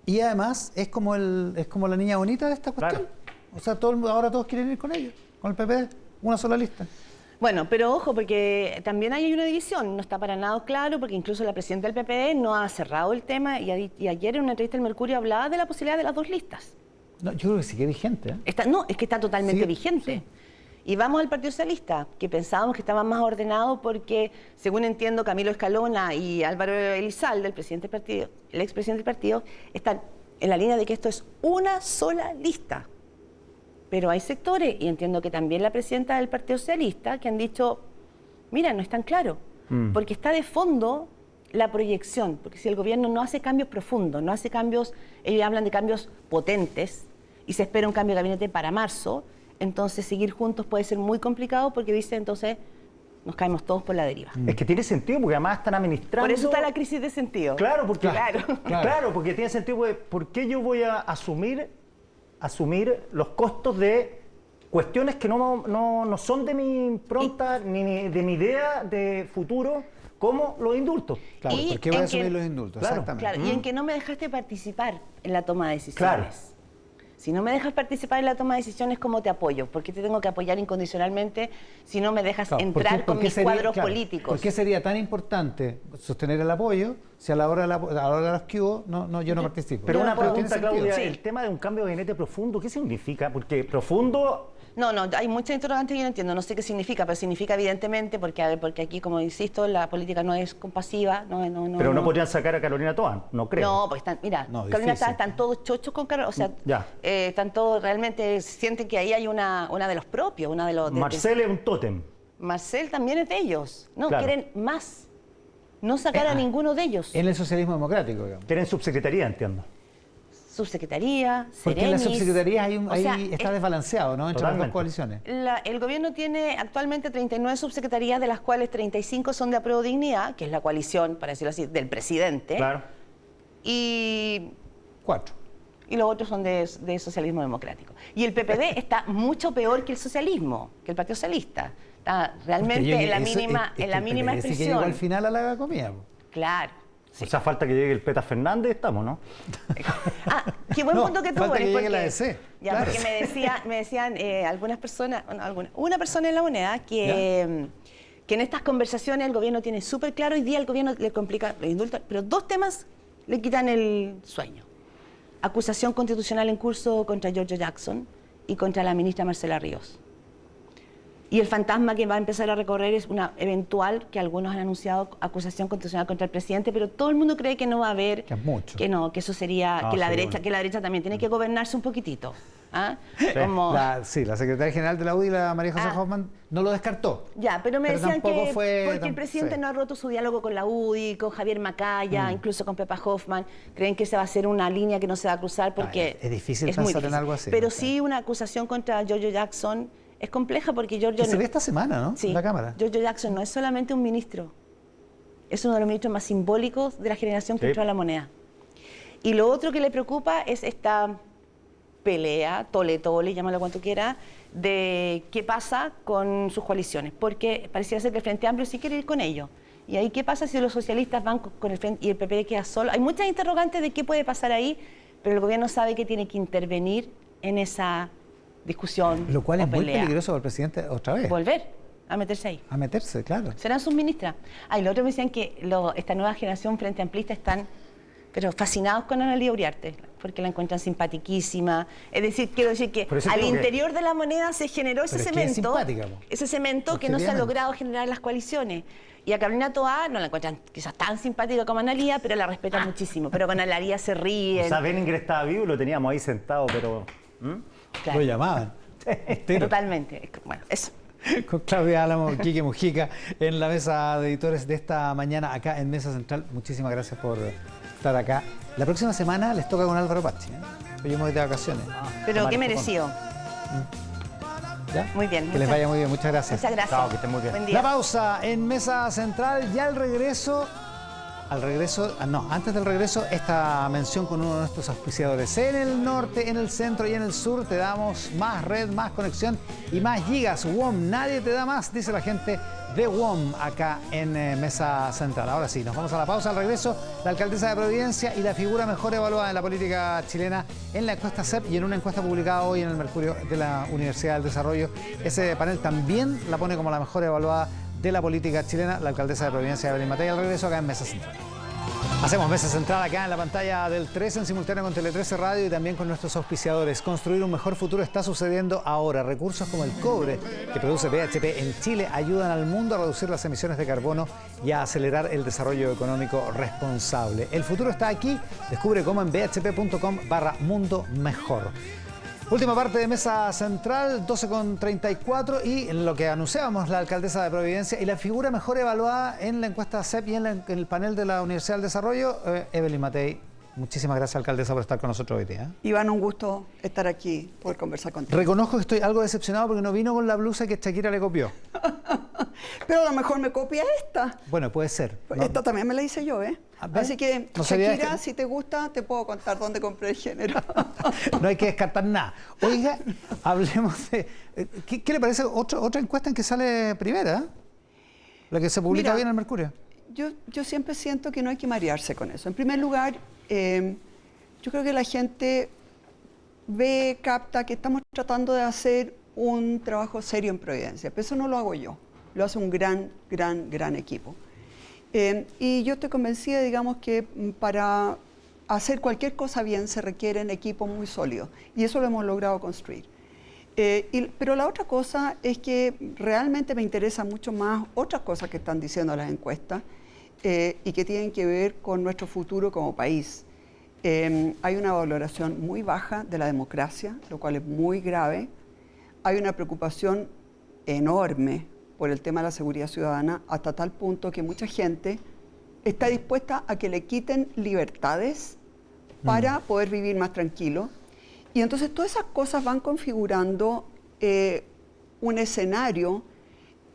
S1: y además es como la niña bonita de esta cuestión.
S7: Claro.
S1: O sea, ahora todos quieren ir con ellos, con el PPD, una sola lista.
S8: Bueno, pero ojo, porque también hay una división, no está para nada claro, porque incluso la presidenta del PPD no ha cerrado el tema y ayer en una entrevista en Mercurio hablaba de la posibilidad de las 2 listas.
S1: No, yo creo que sigue vigente.
S8: No, es que está totalmente
S1: Sí,
S8: vigente.
S1: sí.
S8: Y vamos al Partido Socialista, que pensábamos que estaba más ordenado porque, según entiendo, Camilo Escalona y Álvaro Elizalde, el expresidente del partido, están en la línea de que esto es una sola lista. Pero hay sectores, y entiendo que también la presidenta del Partido Socialista, que han dicho, mira, no es tan claro, porque está de fondo la proyección, porque si el gobierno no hace cambios profundos, no hace cambios, ellos hablan de cambios potentes, y se espera un cambio de gabinete para marzo, entonces seguir juntos puede ser muy complicado porque dice, entonces nos caemos todos por la deriva.
S7: Es que tiene sentido porque además están administrando...
S8: Por eso está la crisis de sentido.
S7: Claro, porque,
S8: Claro.
S7: claro, porque tiene sentido, porque ¿por qué yo voy a asumir los costos de cuestiones que no son de mi impronta ni de mi idea de futuro, como los indultos?
S1: Claro,
S8: Y
S1: ¿por qué voy a
S8: en
S1: asumir
S8: que-
S1: los indultos?
S7: Claro,
S1: Exactamente.
S8: Claro, y en que no me dejaste participar en la toma de decisiones.
S7: Claro.
S8: Si no me dejas participar en la toma de decisiones, ¿cómo te apoyo? ¿Por qué te tengo que apoyar incondicionalmente si no me dejas
S1: Claro,
S8: entrar con mis cuadros
S1: claro,
S8: políticos?
S1: ¿Por qué sería tan importante sostener el apoyo si a la hora de los que hubo yo no participo?
S7: Pero una
S1: tiene
S7: pregunta,
S1: sentido.
S7: Claudia,
S8: Sí.
S7: el tema de un cambio de gabinete profundo, ¿qué significa? Porque profundo...
S8: No, hay muchas interrogantes que yo no entiendo. No sé qué significa, pero significa evidentemente, porque aquí, como insisto, la política no es compasiva.
S7: Pero no podrían sacar a Carolina Toa, no creo.
S8: No, porque mira,
S1: No,
S8: Carolina
S1: difícil.
S8: están todos chochos con Carolina. O sea,
S7: Ya.
S8: están todos realmente, sienten que ahí hay una de los propios, una de los...
S7: Marcel es un tótem.
S8: Marcel también es de ellos. No,
S7: Claro.
S8: quieren más. No sacar a ninguno de ellos.
S1: En el socialismo democrático, digamos.
S7: Quieren subsecretaría, entiendo.
S8: Subsecretaría,
S1: Porque en las
S8: Serenis.
S1: subsecretarías
S8: O sea,
S1: está desbalanceado, ¿no? Entre las dos
S7: Totalmente.
S1: coaliciones.
S8: El gobierno tiene actualmente 39 subsecretarías, de las cuales 35 son de Apruebo Dignidad, que es la coalición, para decirlo así, del presidente.
S7: Claro.
S8: Y
S1: 4.
S8: los otros son de socialismo democrático. Y el PPD está mucho peor que el socialismo, que el Partido Socialista. Está realmente en la mínima,
S1: Sí que llegó al
S8: expresión.
S1: final a la comida.
S8: Claro.
S7: O sea, falta que llegue el Peta Fernández, estamos, ¿no?
S8: Ah, qué buen
S1: No,
S8: punto que tú
S1: falta que
S8: pones,
S1: llegue la
S8: porque-
S1: DC,
S8: Ya,
S1: claro.
S8: porque me decían algunas personas, una persona en la moneda que en estas conversaciones el gobierno tiene súper claro, hoy día el gobierno le complica los indultos, pero 2 temas le quitan el sueño. Acusación constitucional en curso contra Giorgio Jackson y contra la ministra Marcela Ríos. Y el fantasma que va a empezar a recorrer es una eventual, que algunos han anunciado, acusación constitucional contra el presidente, pero todo el mundo cree que no va a haber,
S1: Que es mucho.
S8: que no, que eso sería,
S7: Ah,
S8: que la
S7: seguro.
S8: derecha también tiene que gobernarse un poquitito. ¿Ah? Como,
S1: La secretaria general de la UDI, la María José
S8: Ah.
S1: Hoffman, no lo descartó.
S8: ya, pero me
S1: Pero
S8: decían
S1: tampoco
S8: que
S1: fue
S8: porque el presidente
S1: sí.
S8: no ha roto su diálogo con la UDI, con Javier Macaya, incluso con Pepa Hoffman, creen que esa va a ser una línea que no se va a cruzar porque
S1: es difícil
S8: muy
S1: pensar en
S8: difícil.
S1: algo así,
S8: Pero
S1: ¿no?
S8: sí una acusación contra Giorgio Jackson es compleja porque Giorgio
S1: Que se ve esta semana, ¿no?
S8: Sí,
S1: En la Cámara.
S8: Giorgio Jackson no es solamente un ministro, es uno de los ministros más simbólicos de la generación que
S7: Sí.
S8: entró a la moneda. Y lo otro que le preocupa es esta pelea, tole, llámalo cuanto quiera, de qué pasa con sus coaliciones, porque pareciera ser que el Frente Amplio sí quiere ir con ellos. Y ahí, ¿qué pasa si los socialistas van con el Frente y el PP queda solo? Hay muchas interrogantes de qué puede pasar ahí, pero el gobierno sabe que tiene que intervenir en esa discusión
S1: Lo cual
S8: o
S1: es muy
S8: pelea.
S1: peligroso para el presidente otra vez.
S8: Volver. a meterse ahí.
S1: A meterse, claro.
S8: Serán sus ministras. Y los otros me decían que esta nueva generación Frente Amplista están pero fascinados con Ana Lía Uriarte, porque la encuentran simpatiquísima. Es decir, quiero decir que al interior de la moneda se generó ese cemento que no se ha logrado generar en las coaliciones. Y a Carolina Toá no la encuentran quizás tan simpática como Ana Lía, pero la respetan muchísimo. Pero con Ana Lía se ríen.
S7: O sea, Benninger estaba vivo y lo teníamos ahí sentado, pero...
S8: Claro.
S1: Lo llamaban.
S8: Totalmente. Bueno, eso.
S1: Con Claudia Álamo, Quique Mujica, en la mesa de editores de esta mañana, acá en Mesa Central. Muchísimas gracias por estar acá. La próxima semana les toca con Álvaro Pachi, ¿eh? Yo me voy de vacaciones.
S8: Pero qué merecido.
S1: ¿Ya?
S8: Muy bien.
S1: Que les vaya muy bien. Muchas gracias.
S8: Muchas gracias.
S7: Chao, que estén muy bien.
S8: Buen día.
S1: La pausa en Mesa Central. Ya al regreso, antes del regreso, esta mención con uno de nuestros auspiciadores. En el norte, en el centro y en el sur te damos más red, más conexión y más gigas. WOM, nadie te da más, dice la gente de WOM acá en Mesa Central. Ahora sí, nos vamos a la pausa. Al regreso, la alcaldesa de Providencia y la figura mejor evaluada en la política chilena en la encuesta CEP y en una encuesta publicada hoy en el Mercurio de la Universidad del Desarrollo. Ese panel también la pone como la mejor evaluada de la política chilena, la alcaldesa de Providencia, Evelyn Matei. Al regreso acá en Mesa Central. Hacemos Mesa Central acá en la pantalla del 13 en simultáneo con Tele 13 Radio y también con nuestros auspiciadores. Construir un mejor futuro está sucediendo ahora. Recursos como el cobre que produce BHP en Chile ayudan al mundo a reducir las emisiones de carbono y a acelerar el desarrollo económico responsable. El futuro está aquí. Descubre cómo en bhp.com/mundo mejor. Última parte de Mesa Central, 12:34, y en lo que anunciábamos, la alcaldesa de Providencia y la figura mejor evaluada en la encuesta CEP y en el panel de la Universidad del Desarrollo, Evelyn Matei. Muchísimas gracias, alcaldesa, por estar con nosotros hoy día.
S9: Iván, un gusto estar aquí, poder conversar contigo.
S1: Reconozco que estoy algo decepcionado porque no vino con la blusa que Shakira le copió.
S9: Pero a lo mejor me copia esta.
S1: Bueno, puede ser.
S9: Esta también me la hice yo, ¿eh? Así que,
S1: no
S9: Shakira, si te gusta, te puedo contar dónde compré el género.
S1: No hay que descartar nada. Oiga, hablemos de... ¿Qué le parece otra encuesta en que sale primera? La que se publica hoy en el Mercurio.
S9: Yo siempre siento que no hay que marearse con eso. En primer lugar, yo creo que la gente capta que estamos tratando de hacer un trabajo serio en Providencia. Pero eso no lo hago yo, lo hace un gran equipo. Y yo estoy convencida, digamos, que para hacer cualquier cosa bien se requieren equipos muy sólidos. Y eso lo hemos logrado construir. Pero la otra cosa es que realmente me interesan mucho más otras cosas que están diciendo las encuestas y que tienen que ver con nuestro futuro como país. Hay una valoración muy baja de la democracia, lo cual es muy grave. Hay una preocupación enorme por el tema de la seguridad ciudadana, hasta tal punto que mucha gente está dispuesta a que le quiten libertades para poder vivir más tranquilo. Y entonces todas esas cosas van configurando un escenario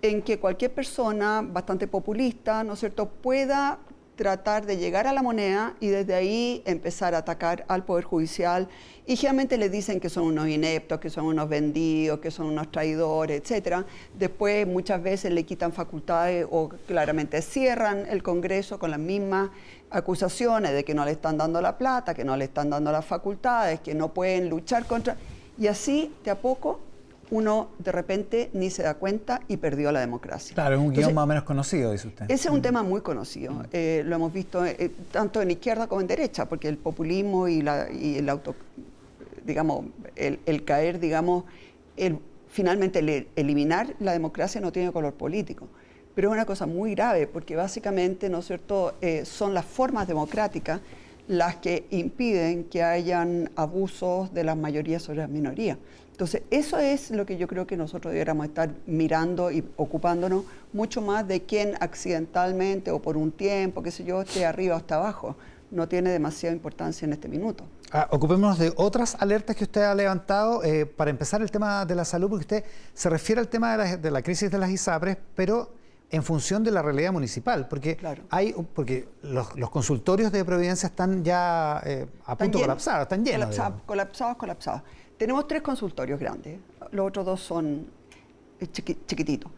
S9: en que cualquier persona bastante populista, ¿no es cierto?, pueda tratar de llegar a la moneda y desde ahí empezar a atacar al Poder Judicial. Y generalmente le dicen que son unos ineptos, que son unos vendidos, que son unos traidores, etc. Después muchas veces le quitan facultades o claramente cierran el Congreso con las mismas acusaciones de que no le están dando la plata, que no le están dando las facultades, que no pueden luchar contra... Y así, de a poco, uno de repente ni se da cuenta y perdió la democracia.
S1: Claro, es un guión más o menos conocido, dice usted.
S9: Ese es un tema muy conocido. Lo hemos visto tanto en izquierda como en derecha, porque el populismo y el caer, digamos, finalmente eliminar la democracia no tiene color político. Pero es una cosa muy grave, porque básicamente, ¿no es cierto?, son las formas democráticas las que impiden que hayan abusos de las mayorías sobre las minorías. Entonces, eso es lo que yo creo que nosotros deberíamos estar mirando y ocupándonos mucho más de quién accidentalmente o por un tiempo, qué sé yo, esté arriba o está abajo. No tiene demasiada importancia en este minuto.
S1: Ocupémonos de otras alertas que usted ha levantado. Para empezar, el tema de la salud, porque usted se refiere al tema de la crisis de las ISAPRES, pero en función de la realidad municipal, porque
S9: claro,
S1: porque los consultorios de Providencia están ya a punto de colapsar, están llenos.
S9: Colapsados. Tenemos 3 consultorios grandes, los otros 2 son chiquititos.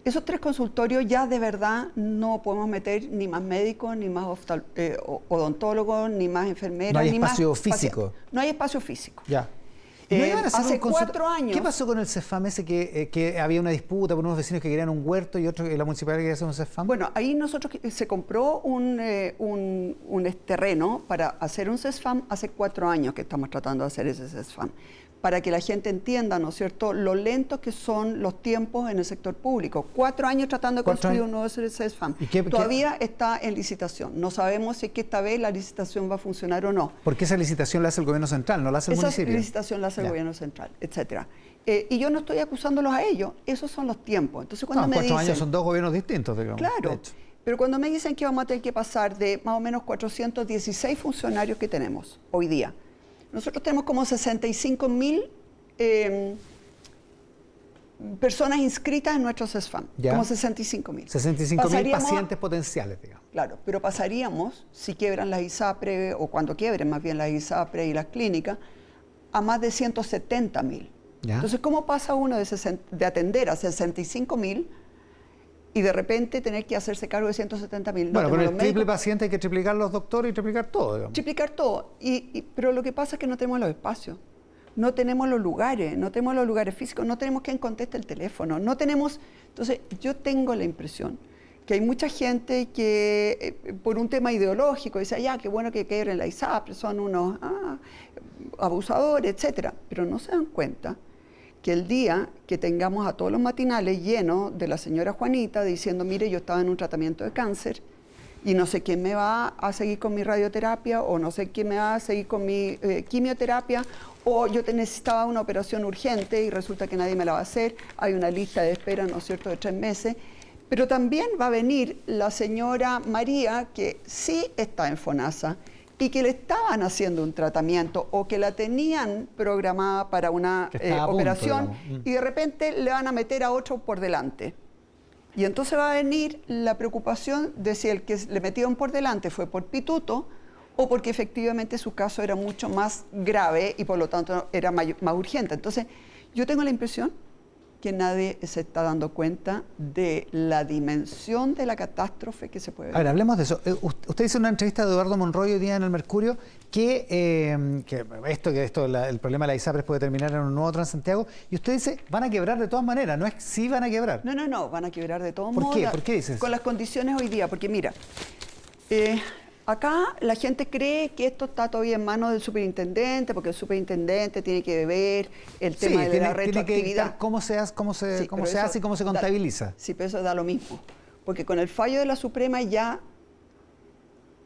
S9: Esos 3 consultorios ya de verdad no podemos meter ni más médicos, ni más odontólogos, ni más enfermeras.
S1: No hay
S9: ni
S1: espacio
S9: más
S1: físico.
S9: No hay espacio físico.
S1: Ya. ¿No iban a hacer
S9: hace
S1: un consulta?
S9: 4 años.
S1: ¿Qué pasó con el CESFAM ese que había una disputa por unos vecinos que querían un huerto y otros que la municipalidad quería hacer un CESFAM?
S9: Bueno, ahí se compró un terreno para hacer un CESFAM hace 4 años que estamos tratando de hacer ese CESFAM, para que la gente entienda, ¿no es cierto?, lo lentos que son los tiempos en el sector público. 4 años tratando de construir un nuevo CESFAM. Todavía está en licitación. No sabemos si es que esta vez la licitación va a funcionar o no.
S1: Porque esa licitación la hace el gobierno central, no la hace el municipio.
S9: Esa licitación la hace el gobierno central, etcétera. Y yo no estoy acusándolos a ellos, esos son los tiempos. Entonces, cuando me
S1: 4
S9: dicen,
S1: años son 2 gobiernos distintos, digamos.
S9: Claro, pero cuando me dicen que vamos a tener que pasar de más o menos 416 funcionarios que tenemos hoy día, nosotros tenemos como 65.000 personas inscritas en nuestro CESFAM, como 65.000.
S1: 65.000 pacientes potenciales, digamos.
S9: Claro, pero pasaríamos, si quiebran las ISAPRE, o cuando quiebren más bien las ISAPRE y las clínicas, a más de 170.000. Entonces, ¿cómo pasa uno de atender a 65.000 y de repente tener que hacerse cargo de 170.000?
S1: Bueno, con el triple paciente hay que triplicar los doctores y triplicar todo, digamos.
S9: Triplicar todo, pero lo que pasa es que no tenemos los espacios. No tenemos los lugares, no tenemos los lugares físicos, no tenemos quien conteste el teléfono, no tenemos... Entonces, yo tengo la impresión que hay mucha gente que, por un tema ideológico, dice, ya, qué bueno que quiebren la ISAPRE, son unos abusadores, etcétera. Pero no se dan cuenta que el día que tengamos a todos los matinales llenos de la señora Juanita diciendo, mire, yo estaba en un tratamiento de cáncer y no sé quién me va a seguir con mi radioterapia, o no sé quién me va a seguir con mi quimioterapia, o yo necesitaba una operación urgente y resulta que nadie me la va a hacer, hay una lista de espera, ¿no es cierto?, de 3 meses. Pero también va a venir la señora María, que sí está en FONASA y que le estaban haciendo un tratamiento o que la tenían programada para una operación, y de repente le van a meter a otro por delante. Y entonces va a venir la preocupación de si el que le metieron por delante fue por pituto o porque efectivamente su caso era mucho más grave y por lo tanto era más urgente. Entonces, yo tengo la impresión que nadie se está dando cuenta de la dimensión de la catástrofe que se puede ver.
S1: A ver, hablemos de eso. Usted hizo una entrevista de Eduardo Monroy hoy día en El Mercurio que el problema de la ISAPRES puede terminar en un nuevo Transantiago, y usted dice, van a quebrar de todas maneras, no es si van a quebrar.
S9: No, van a quebrar de todos modos.
S1: ¿Por qué? ¿Por qué dices?
S9: Con las condiciones hoy día, porque mira, acá la gente cree que esto está todavía en manos del superintendente, porque el superintendente tiene que ver el tema de la retroactividad.
S1: ¿Cómo se hace y cómo se contabiliza?
S9: Sí, pero eso da lo mismo, porque con el fallo de la Suprema ya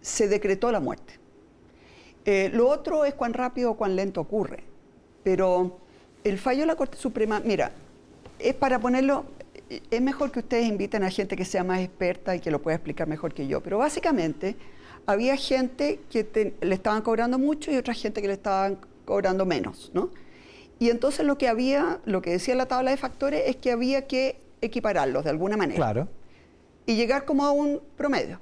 S9: se decretó la muerte. Lo otro es cuán rápido o cuán lento ocurre, pero el fallo de la Corte Suprema, mira, es para ponerlo... Es mejor que ustedes inviten a gente que sea más experta y que lo pueda explicar mejor que yo, pero básicamente había gente que le estaban cobrando mucho y otra gente que le estaban cobrando menos, ¿no? Y entonces lo que decía la tabla de factores es que había que equipararlos de alguna manera.
S1: Claro.
S9: Y llegar como a un promedio.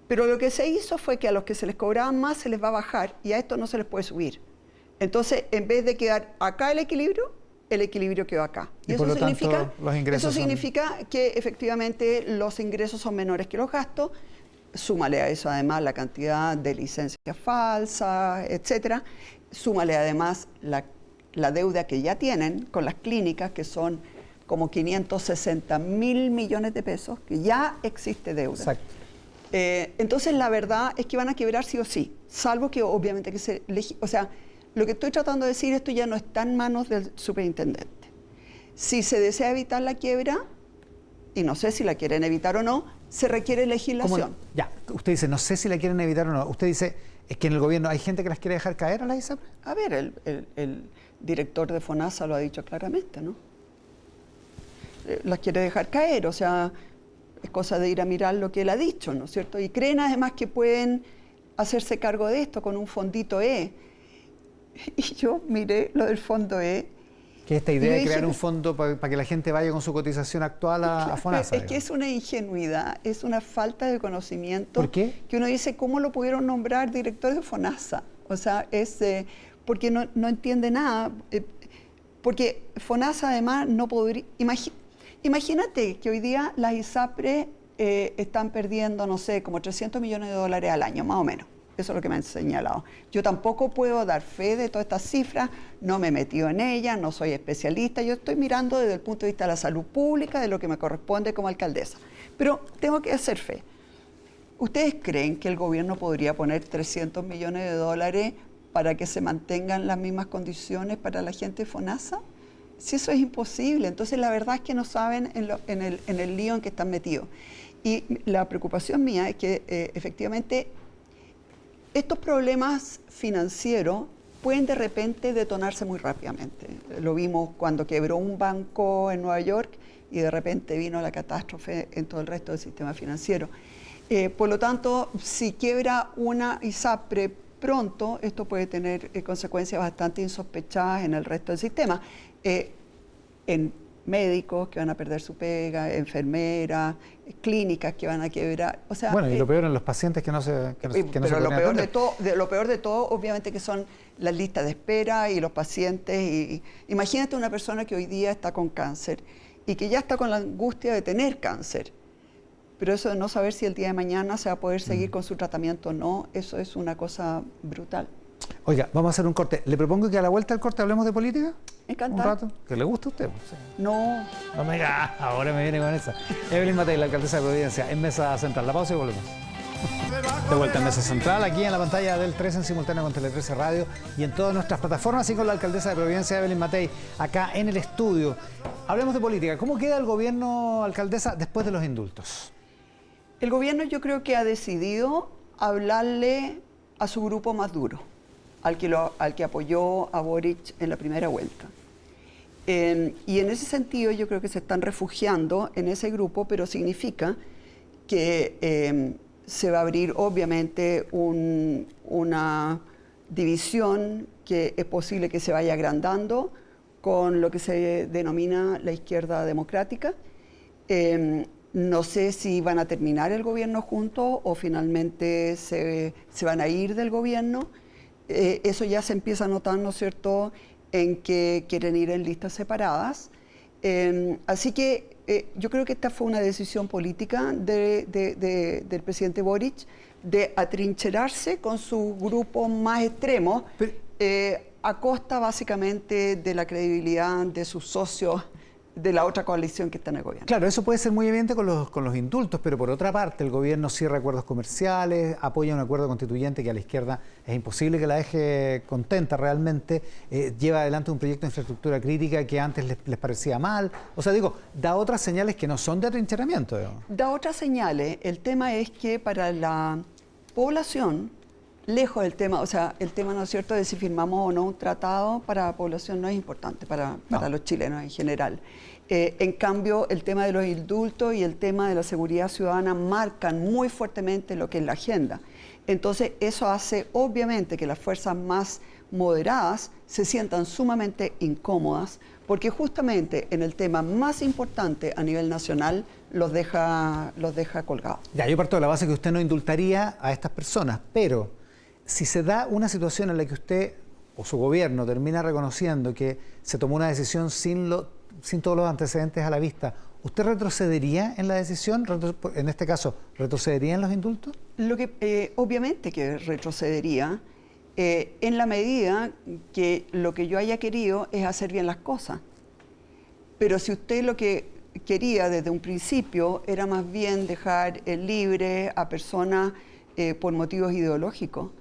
S9: Pero lo que se hizo fue que a los que se les cobraban más se les va a bajar y a esto no se les puede subir. Entonces, en vez de quedar acá el equilibrio quedó acá.
S1: Y eso significa,
S9: que efectivamente los ingresos son menores que los gastos. Súmale a eso además la cantidad de licencias falsas, etcétera. Súmale además la deuda que ya tienen con las clínicas, que son como 560.000 millones de pesos, que ya existe deuda.
S1: Exacto.
S9: Entonces la verdad es que van a quebrar sí o sí, salvo que obviamente que o sea, lo que estoy tratando de decir, esto ya no está en manos del superintendente. Si se desea evitar la quiebra, y no sé si la quieren evitar o no, se requiere legislación.
S1: Ya, usted dice, no sé si la quieren evitar o no. Usted dice, es que en el gobierno hay gente que las quiere dejar caer a las ISAPRES.
S9: A ver, el director de FONASA lo ha dicho claramente, ¿no? Las quiere dejar caer, o sea, es cosa de ir a mirar lo que él ha dicho, ¿no es cierto? Y creen además que pueden hacerse cargo de esto con un fondito E. Y yo miré lo del fondo E.
S1: Que esta idea de crear un fondo para que la gente vaya con su cotización actual a FONASA.
S9: Es que es una ingenuidad, es una falta de conocimiento.
S1: ¿Por qué?
S9: Que uno dice, ¿cómo lo pudieron nombrar director de FONASA? O sea, es porque no entiende nada. Porque FONASA además no podría... Imagínate que hoy día las ISAPRES están perdiendo, no sé, como $300 millones al año, más o menos. Eso es lo que me han señalado. Yo tampoco puedo dar fe de todas estas cifras, no me he metido en ellas, no soy especialista, yo estoy mirando desde el punto de vista de la salud pública, de lo que me corresponde como alcaldesa. Pero tengo que hacer fe. ¿Ustedes creen que el gobierno podría poner 300 millones de dólares para que se mantengan las mismas condiciones para la gente de FONASA? Si eso es imposible, entonces la verdad es que no saben en el lío en que están metidos. Y la preocupación mía es que efectivamente estos problemas financieros pueden de repente detonarse muy rápidamente. Lo vimos cuando quebró un banco en Nueva York y de repente vino la catástrofe en todo el resto del sistema financiero. Por lo tanto, si quiebra una ISAPRE pronto, esto puede tener consecuencias bastante insospechadas en el resto del sistema. En médicos que van a perder su pega, enfermeras, clínicas que van a quebrar. O sea,
S1: bueno, y lo peor en los pacientes que no se
S9: pero lo peor de todo, obviamente, que son las listas de espera y los pacientes. Imagínate una persona que hoy día está con cáncer y que ya está con la angustia de tener cáncer. Pero eso de no saber si el día de mañana se va a poder seguir con su tratamiento o no, eso es una cosa brutal.
S1: Oiga, vamos a hacer un corte. Le propongo que a la vuelta del corte hablemos de política.
S9: Encantada.
S1: Un rato. ¿Que le gusta a usted? Sí.
S9: No.
S1: No me diga, ahora me viene con esa. Evelyn Matei, la alcaldesa de Providencia, en Mesa Central. La pausa y volvemos. De vuelta en Mesa Central, aquí en la pantalla del 13 en simultáneo con Tele 13 Radio y en todas nuestras plataformas, y con la alcaldesa de Providencia, Evelyn Matei, acá en el estudio. Hablemos de política. ¿Cómo queda el gobierno, alcaldesa, después de los indultos?
S9: El gobierno, yo creo que ha decidido hablarle a su grupo más duro, al que apoyó a Boric en la primera vuelta. Y en ese sentido yo creo que se están refugiando en ese grupo, pero significa que se va a abrir obviamente una división que es posible que se vaya agrandando con lo que se denomina la izquierda democrática. No sé si van a terminar el gobierno juntos o finalmente se van a ir del gobierno. Eso ya se empieza a notar, ¿no es cierto?, en que quieren ir en listas separadas. Así que yo creo que esta fue una decisión política del presidente Boric de atrincherarse con su grupo más extremo a costa básicamente de la credibilidad de sus socios de la otra coalición que está en el gobierno.
S1: Claro, eso puede ser muy evidente con los indultos, pero por otra parte el gobierno cierra acuerdos comerciales, apoya un acuerdo constituyente que a la izquierda es imposible que la deje contenta realmente, lleva adelante un proyecto de infraestructura crítica que antes les parecía mal. O sea, digo, da otras señales que no son de atrincheramiento. Digamos.
S9: Da otras señales. El tema es que para la población, lejos del tema, o sea, el tema, ¿no es cierto?, de si firmamos o no un tratado, para la población no es importante, para los chilenos en general. En cambio, el tema de los indultos y el tema de la seguridad ciudadana marcan muy fuertemente lo que es la agenda. Entonces, eso hace obviamente que las fuerzas más moderadas se sientan sumamente incómodas, porque justamente en el tema más importante a nivel nacional los deja colgados.
S1: Ya, yo parto de la base que usted no indultaría a estas personas, pero si se da una situación en la que usted o su gobierno termina reconociendo que se tomó una decisión sin todos los antecedentes a la vista, ¿usted retrocedería en la decisión? En este caso, ¿retrocedería en los indultos?
S9: Obviamente que retrocedería en la medida que lo que yo haya querido es hacer bien las cosas. Pero si usted lo que quería desde un principio era más bien dejar libre a personas por motivos ideológicos,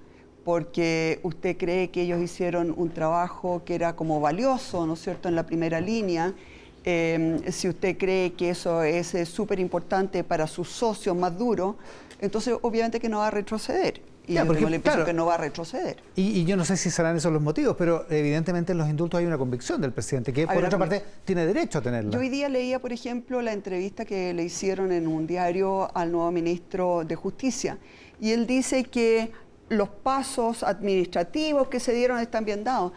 S9: porque usted cree que ellos hicieron un trabajo que era como valioso, ¿no es cierto?, en la primera línea. Si usted cree que eso es súper importante para sus socios más duros, entonces obviamente que no va a retroceder. Y yo tengo la impresión que no va a retroceder.
S1: Y yo no sé si serán esos los motivos, pero evidentemente en los indultos hay una convicción del presidente, que por otra parte tiene derecho a tenerla.
S9: Yo hoy día leía, por ejemplo, la entrevista que le hicieron en un diario al nuevo ministro de Justicia, y él dice que los pasos administrativos que se dieron están bien dados.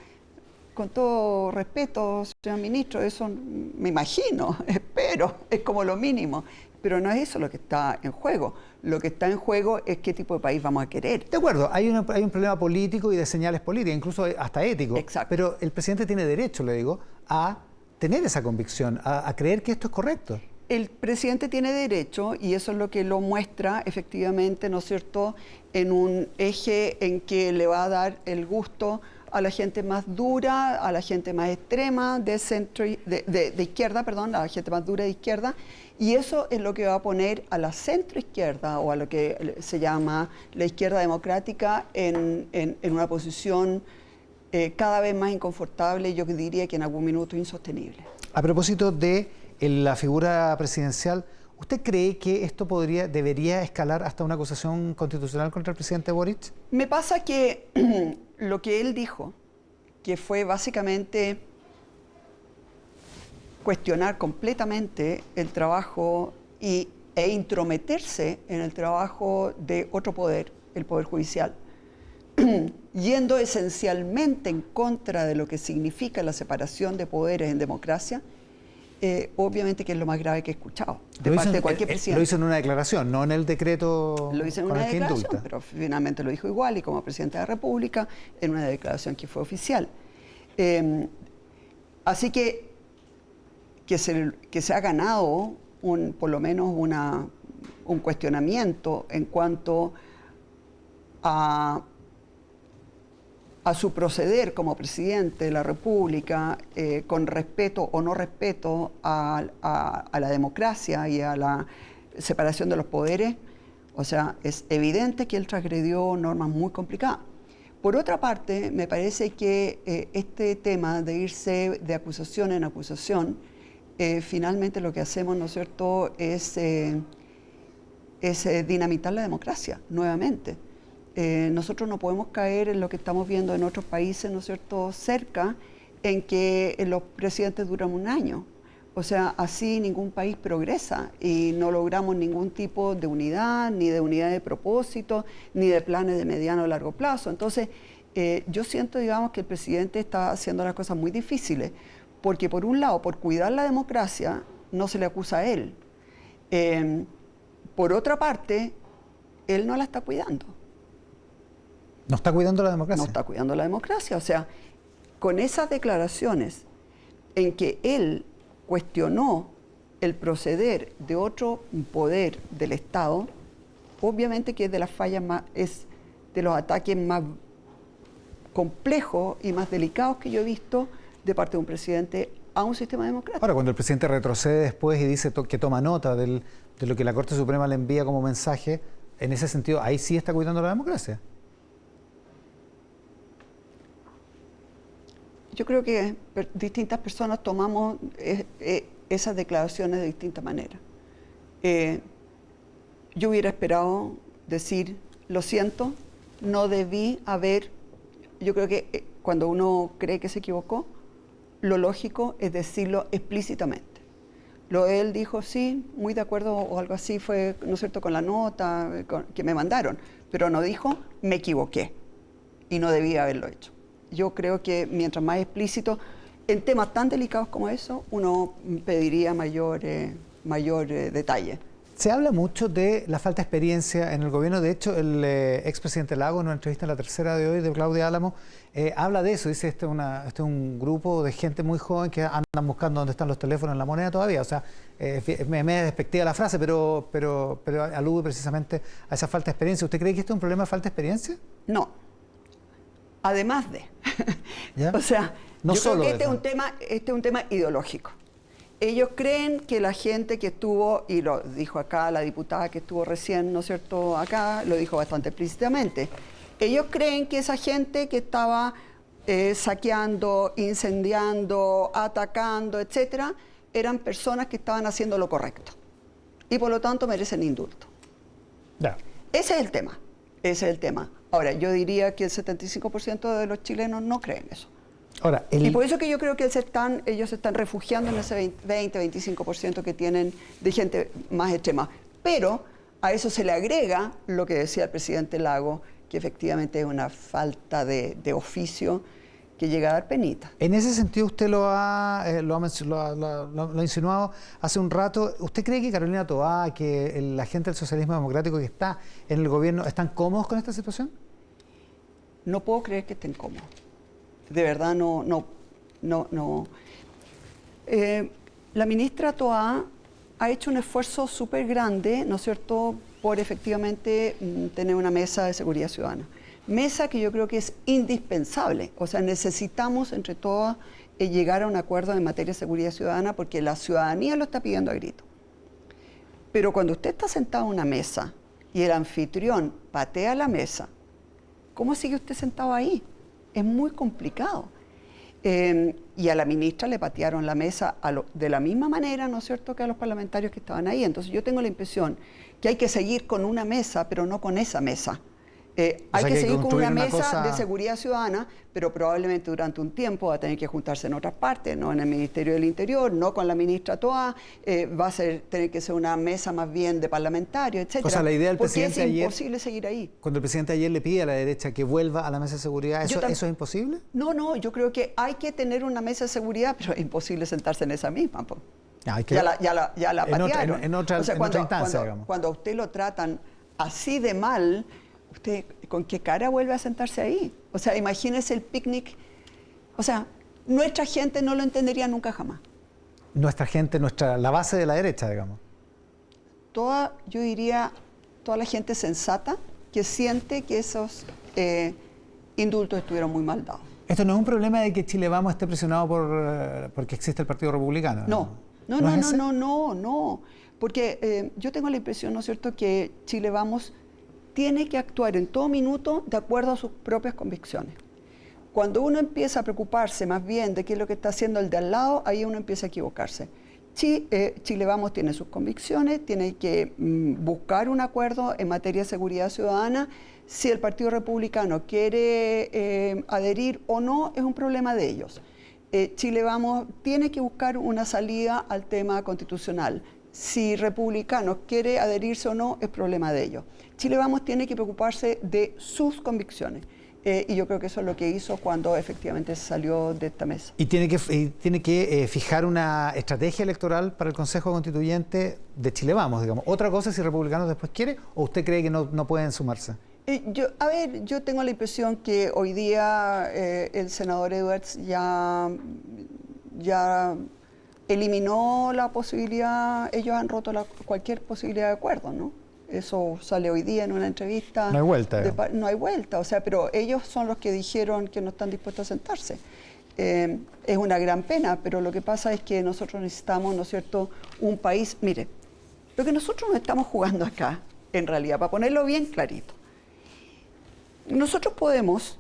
S9: Con todo respeto, señor ministro, eso me imagino, espero, es como lo mínimo. Pero no es eso lo que está en juego. Lo que está en juego es qué tipo de país vamos a querer.
S1: De acuerdo, hay un problema político y de señales políticas, incluso hasta ético.
S9: Exacto.
S1: Pero el presidente tiene derecho, le digo, a tener esa convicción, a creer que esto es correcto.
S9: el presidente tiene derecho, y eso es lo que lo muestra efectivamente, ¿no es cierto?, en un eje en que le va a dar el gusto a la gente más dura, a la gente más extrema de izquierda, perdón, a la gente más dura de izquierda, y eso es lo que va a poner a la centroizquierda o a lo que se llama la izquierda democrática en una posición cada vez más inconfortable, yo diría que en algún minuto insostenible.
S1: A propósito de la figura presidencial, ¿usted cree que esto debería escalar hasta una acusación constitucional contra el presidente Boric?
S9: Me pasa que lo que él dijo, que fue básicamente cuestionar completamente el trabajo e intrometerse en el trabajo de otro poder, el Poder Judicial, yendo esencialmente en contra de lo que significa la separación de poderes en democracia, obviamente que es lo más grave que he escuchado de parte de cualquier presidente.
S1: Lo hizo en una declaración, no en el decreto.
S9: Lo hizo en una declaración, pero finalmente lo dijo igual y como presidente de la República en una declaración que fue oficial. Así que se ha ganado por lo menos un cuestionamiento en cuanto a su proceder como presidente de la República, con respeto o no respeto a la democracia y a la separación de los poderes. O sea, es evidente que él transgredió normas muy complicadas. Por otra parte, me parece que este tema de irse de acusación en acusación, finalmente lo que hacemos, ¿no es cierto?, es dinamitar la democracia nuevamente. Nosotros no podemos caer en lo que estamos viendo en otros países, ¿no es cierto?, cerca, en que los presidentes duran un año. O sea, así ningún país progresa y no logramos ningún tipo de unidad, ni de unidad de propósito, ni de planes de mediano o largo plazo. Entonces, yo siento, digamos, que el presidente está haciendo las cosas muy difíciles, porque por un lado, por cuidar la democracia, no se le acusa a él. Por otra parte, él no la está cuidando.
S1: ¿No está cuidando la democracia?
S9: No está cuidando la democracia. O sea, con esas declaraciones en que él cuestionó el proceder de otro poder del Estado, obviamente que es de las fallas más, es de los ataques más complejos y más delicados que yo he visto de parte de un presidente a un sistema democrático.
S1: Ahora, cuando el presidente retrocede después y dice que toma nota de lo que la Corte Suprema le envía como mensaje, en ese sentido, ahí sí está cuidando la democracia.
S9: Yo creo que distintas personas tomamos esas declaraciones de distinta manera. Yo hubiera esperado decir, lo siento, no debí haber. Yo creo que cuando uno cree que se equivocó, lo lógico es decirlo explícitamente. Él dijo, sí, muy de acuerdo o algo así, fue, ¿no es cierto?, con la nota que me mandaron, pero no dijo, me equivoqué y no debía haberlo hecho. Yo creo que mientras más explícito, en temas tan delicados como eso, uno pediría mayor detalle.
S1: Se habla mucho de la falta de experiencia en el gobierno. De hecho, el expresidente Lagos, en una entrevista en La Tercera de hoy de Claudia Álamo, habla de eso. Dice, este es un grupo de gente muy joven que andan buscando dónde están los teléfonos en la moneda todavía. O sea, me despectiva la frase, pero alude precisamente a esa falta de experiencia. ¿Usted cree que esto es un problema de falta de experiencia?
S9: No. Además de.
S1: ¿Ya?
S9: O sea,
S1: no
S9: yo
S1: solo
S9: creo que este es un tema ideológico. Ellos creen que la gente que estuvo, y lo dijo acá la diputada que estuvo recién, ¿no es cierto?, acá, lo dijo bastante explícitamente. Ellos creen que esa gente que estaba saqueando, incendiando, atacando, etcétera, eran personas que estaban haciendo lo correcto. Y por lo tanto merecen indulto.
S1: Ya.
S9: Ese es el tema. Ese es el tema. Ahora, yo diría que el 75% de los chilenos no creen eso.
S1: Ahora,
S9: y por eso que yo creo que ellos se están refugiando en ese 20-25% que tienen de gente más extrema. Pero a eso se le agrega lo que decía el presidente Lagos, que efectivamente es una falta de oficio que llega a dar penita.
S1: En ese sentido, usted lo ha insinuado hace un rato. ¿Usted cree que Carolina Toá, que la gente del socialismo democrático que está en el gobierno, están cómodos con esta situación?
S9: No puedo creer que estén cómodos. De verdad, no. La ministra Toá ha hecho un esfuerzo súper grande, ¿no es cierto?, por efectivamente tener una mesa de seguridad ciudadana. Mesa que yo creo que es indispensable. O sea, necesitamos entre todas llegar a un acuerdo en materia de seguridad ciudadana porque la ciudadanía lo está pidiendo a grito. Pero cuando usted está sentado en una mesa y el anfitrión patea la mesa, ¿cómo sigue usted sentado ahí? Es muy complicado. Y a la ministra le patearon la mesa de la misma manera, ¿no es cierto?, que a los parlamentarios que estaban ahí. Entonces yo tengo la impresión que hay que seguir con una mesa, pero no con esa mesa. Hay que seguir con una mesa de seguridad ciudadana, pero probablemente durante un tiempo va a tener que juntarse en otras partes, no en el Ministerio del Interior, no con la ministra Toá, va a tener que ser una mesa más bien de parlamentarios, etcétera.
S1: O sea, la idea del presidente ayer...
S9: es imposible seguir ahí.
S1: Cuando el presidente ayer le pide a la derecha que vuelva a la mesa de seguridad, ¿eso es imposible?
S9: No, yo creo que hay que tener una mesa de seguridad, pero es imposible sentarse en esa misma. Ya la patearon.
S1: En otra instancia, digamos.
S9: Cuando a usted lo tratan así de mal... ¿Usted con qué cara vuelve a sentarse ahí? O sea, imagínese el picnic. O sea, nuestra gente no lo entendería nunca jamás.
S1: Nuestra gente, la base de la derecha, digamos.
S9: Yo diría, toda la gente sensata que siente que esos indultos estuvieron muy mal dados.
S1: Esto no es un problema de que Chile Vamos esté presionado porque existe el Partido Republicano.
S9: No. Porque yo tengo la impresión, ¿no es cierto?, que Chile Vamos tiene que actuar en todo minuto de acuerdo a sus propias convicciones. Cuando uno empieza a preocuparse más bien de qué es lo que está haciendo el de al lado, ahí uno empieza a equivocarse. Chile Vamos tiene sus convicciones, tiene que buscar un acuerdo en materia de seguridad ciudadana. Si el Partido Republicano quiere adherir o no, es un problema de ellos. Chile Vamos tiene que buscar una salida al tema constitucional. Si Republicanos quiere adherirse o no, es problema de ellos. Chile Vamos tiene que preocuparse de sus convicciones. Y yo creo que eso es lo que hizo cuando efectivamente salió de esta mesa.
S1: ¿Y tiene que fijar una estrategia electoral para el Consejo Constituyente de Chile Vamos, digamos? ¿Otra cosa si Republicanos después quiere o usted cree que no pueden sumarse?
S9: Yo tengo la impresión que hoy día el senador Edwards ya eliminó la posibilidad, ellos han roto cualquier posibilidad de acuerdo, ¿no? Eso sale hoy día en una entrevista.
S1: No hay vuelta.
S9: No hay vuelta, o sea, pero ellos son los que dijeron que no están dispuestos a sentarse. Es una gran pena, pero lo que pasa es que nosotros necesitamos, ¿no es cierto?, un país... Mire, lo que nosotros nos estamos jugando acá, en realidad, para ponerlo bien clarito, nosotros podemos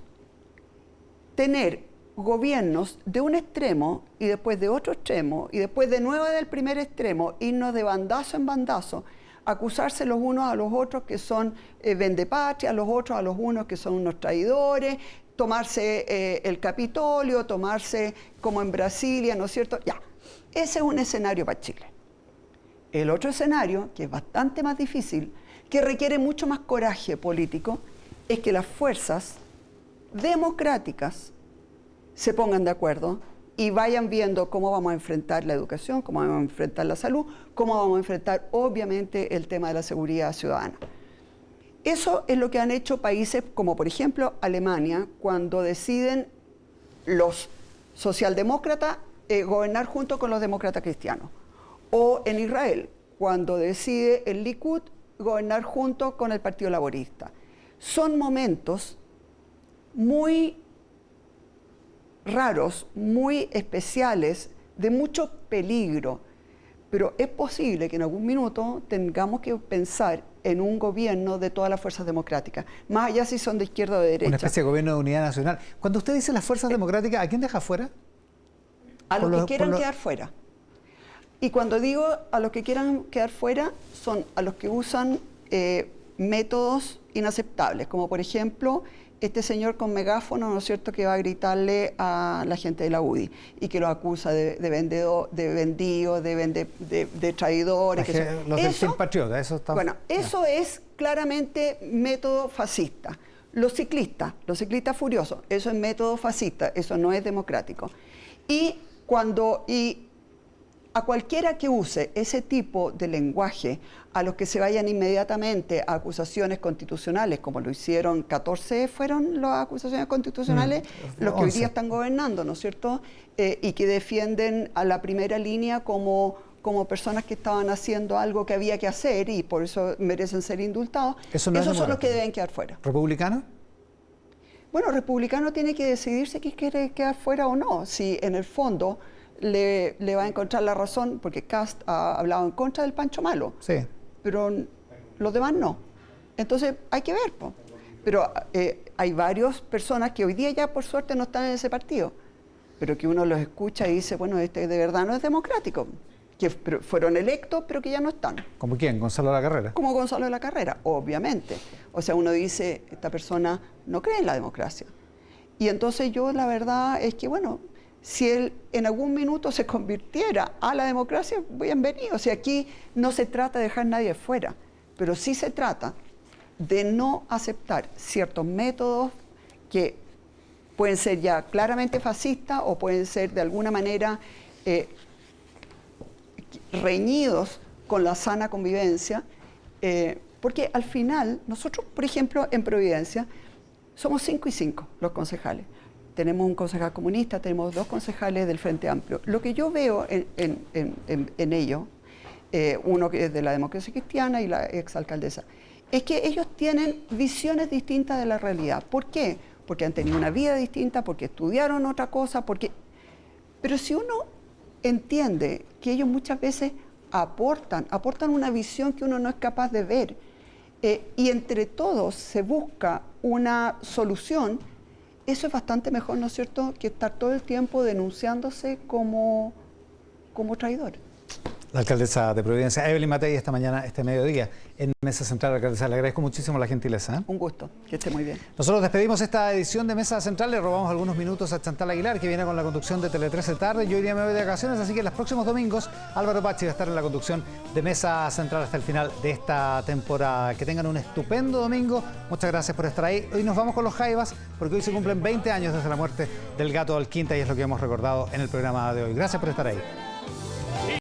S9: tener gobiernos de un extremo y después de otro extremo y después de nuevo del primer extremo, irnos de bandazo en bandazo, acusarse los unos a los otros que son vendepatria, los otros a los unos que son unos traidores, tomarse el Capitolio, tomarse como en Brasilia, ¿no es cierto? Ya, ese es un escenario para Chile. El otro escenario, que es bastante más difícil, que requiere mucho más coraje político, es que las fuerzas democráticas se pongan de acuerdo y vayan viendo cómo vamos a enfrentar la educación, cómo vamos a enfrentar la salud, cómo vamos a enfrentar, obviamente, el tema de la seguridad ciudadana. Eso es lo que han hecho países como, por ejemplo, Alemania, cuando deciden los socialdemócratas gobernar junto con los demócratas cristianos. O en Israel, cuando decide el Likud gobernar junto con el Partido Laborista. Son momentos muy raros, muy especiales, de mucho peligro, pero es posible que en algún minuto tengamos que pensar en un gobierno de todas las fuerzas democráticas, más allá si son de izquierda o de derecha.
S1: Una especie de gobierno de unidad nacional. Cuando usted dice las fuerzas democráticas, ¿a quién deja fuera?
S9: A los que quieran quedar fuera. Y cuando digo a los que quieran quedar fuera, son a los que usan métodos inaceptables, como por ejemplo este señor con megáfono, ¿no es cierto?, que va a gritarle a la gente de la UDI y que lo acusa de vendidos, de traidores.
S1: Los del Team Patriota, eso está...
S9: Bueno, eso es claramente método fascista. Los ciclistas furiosos, eso es método fascista, eso no es democrático. Y a cualquiera que use ese tipo de lenguaje, a los que se vayan inmediatamente a acusaciones constitucionales, como lo hicieron 14 fueron las acusaciones constitucionales, los que hoy día están gobernando, ¿no es cierto? Y que defienden a la primera línea como como personas que estaban haciendo algo que había que hacer y por eso merecen ser indultados.
S1: Eso no es
S9: Esos son los
S1: democrático.
S9: que deben quedar fuera.
S1: ¿Republicano?
S9: Bueno, republicano tiene que decidirse que quiere quedar fuera o no. Si en el fondo le va a encontrar la razón, porque Kast ha hablado en contra del Pancho Malo,
S1: Sí.
S9: pero los demás no. Entonces hay que ver, po. Pero hay varias personas que hoy día ya por suerte no están en ese partido, pero que uno los escucha y dice, bueno, este de verdad no es democrático, que fueron electos pero que ya no están.
S1: ¿Como quién? ¿Gonzalo La Carrera?
S9: Como Gonzalo de la Carrera, obviamente. O sea, uno dice, esta persona no cree en la democracia. Y entonces yo la verdad es que, bueno, si él en algún minuto se convirtiera a la democracia, bienvenido. O sea, aquí no se trata de dejar a nadie fuera, pero sí se trata de no aceptar ciertos métodos que pueden ser ya claramente fascistas o pueden ser de alguna manera reñidos con la sana convivencia, porque al final nosotros, por ejemplo, en Providencia, somos 5 y 5 los concejales. Tenemos un concejal comunista, tenemos 2 concejales del Frente Amplio. Lo que yo veo en ellos, uno que es de la democracia cristiana y la exalcaldesa, es que ellos tienen visiones distintas de la realidad. ¿Por qué? Porque han tenido una vida distinta, porque estudiaron otra cosa, porque... Pero si uno entiende que ellos muchas veces aportan una visión que uno no es capaz de ver, y entre todos se busca una solución, eso es bastante mejor, ¿no es cierto?, que estar todo el tiempo denunciándose como traidor.
S1: La alcaldesa de Providencia, Evelyn Matei, esta mañana, este mediodía, en Mesa Central. Alcaldesa, le agradezco muchísimo la gentileza.
S9: Un gusto, que esté muy bien.
S1: Nosotros despedimos esta edición de Mesa Central, le robamos algunos minutos a Chantal Aguilar, que viene con la conducción de Tele 13 tarde. Yo iría me voy de vacaciones, así que los próximos domingos Álvaro Pachi va a estar en la conducción de Mesa Central hasta el final de esta temporada. Que tengan un estupendo domingo. Muchas gracias por estar ahí. Hoy nos vamos con los Jaivas, porque hoy se cumplen 20 años desde la muerte del gato Alquinta y es lo que hemos recordado en el programa de hoy. Gracias por estar ahí.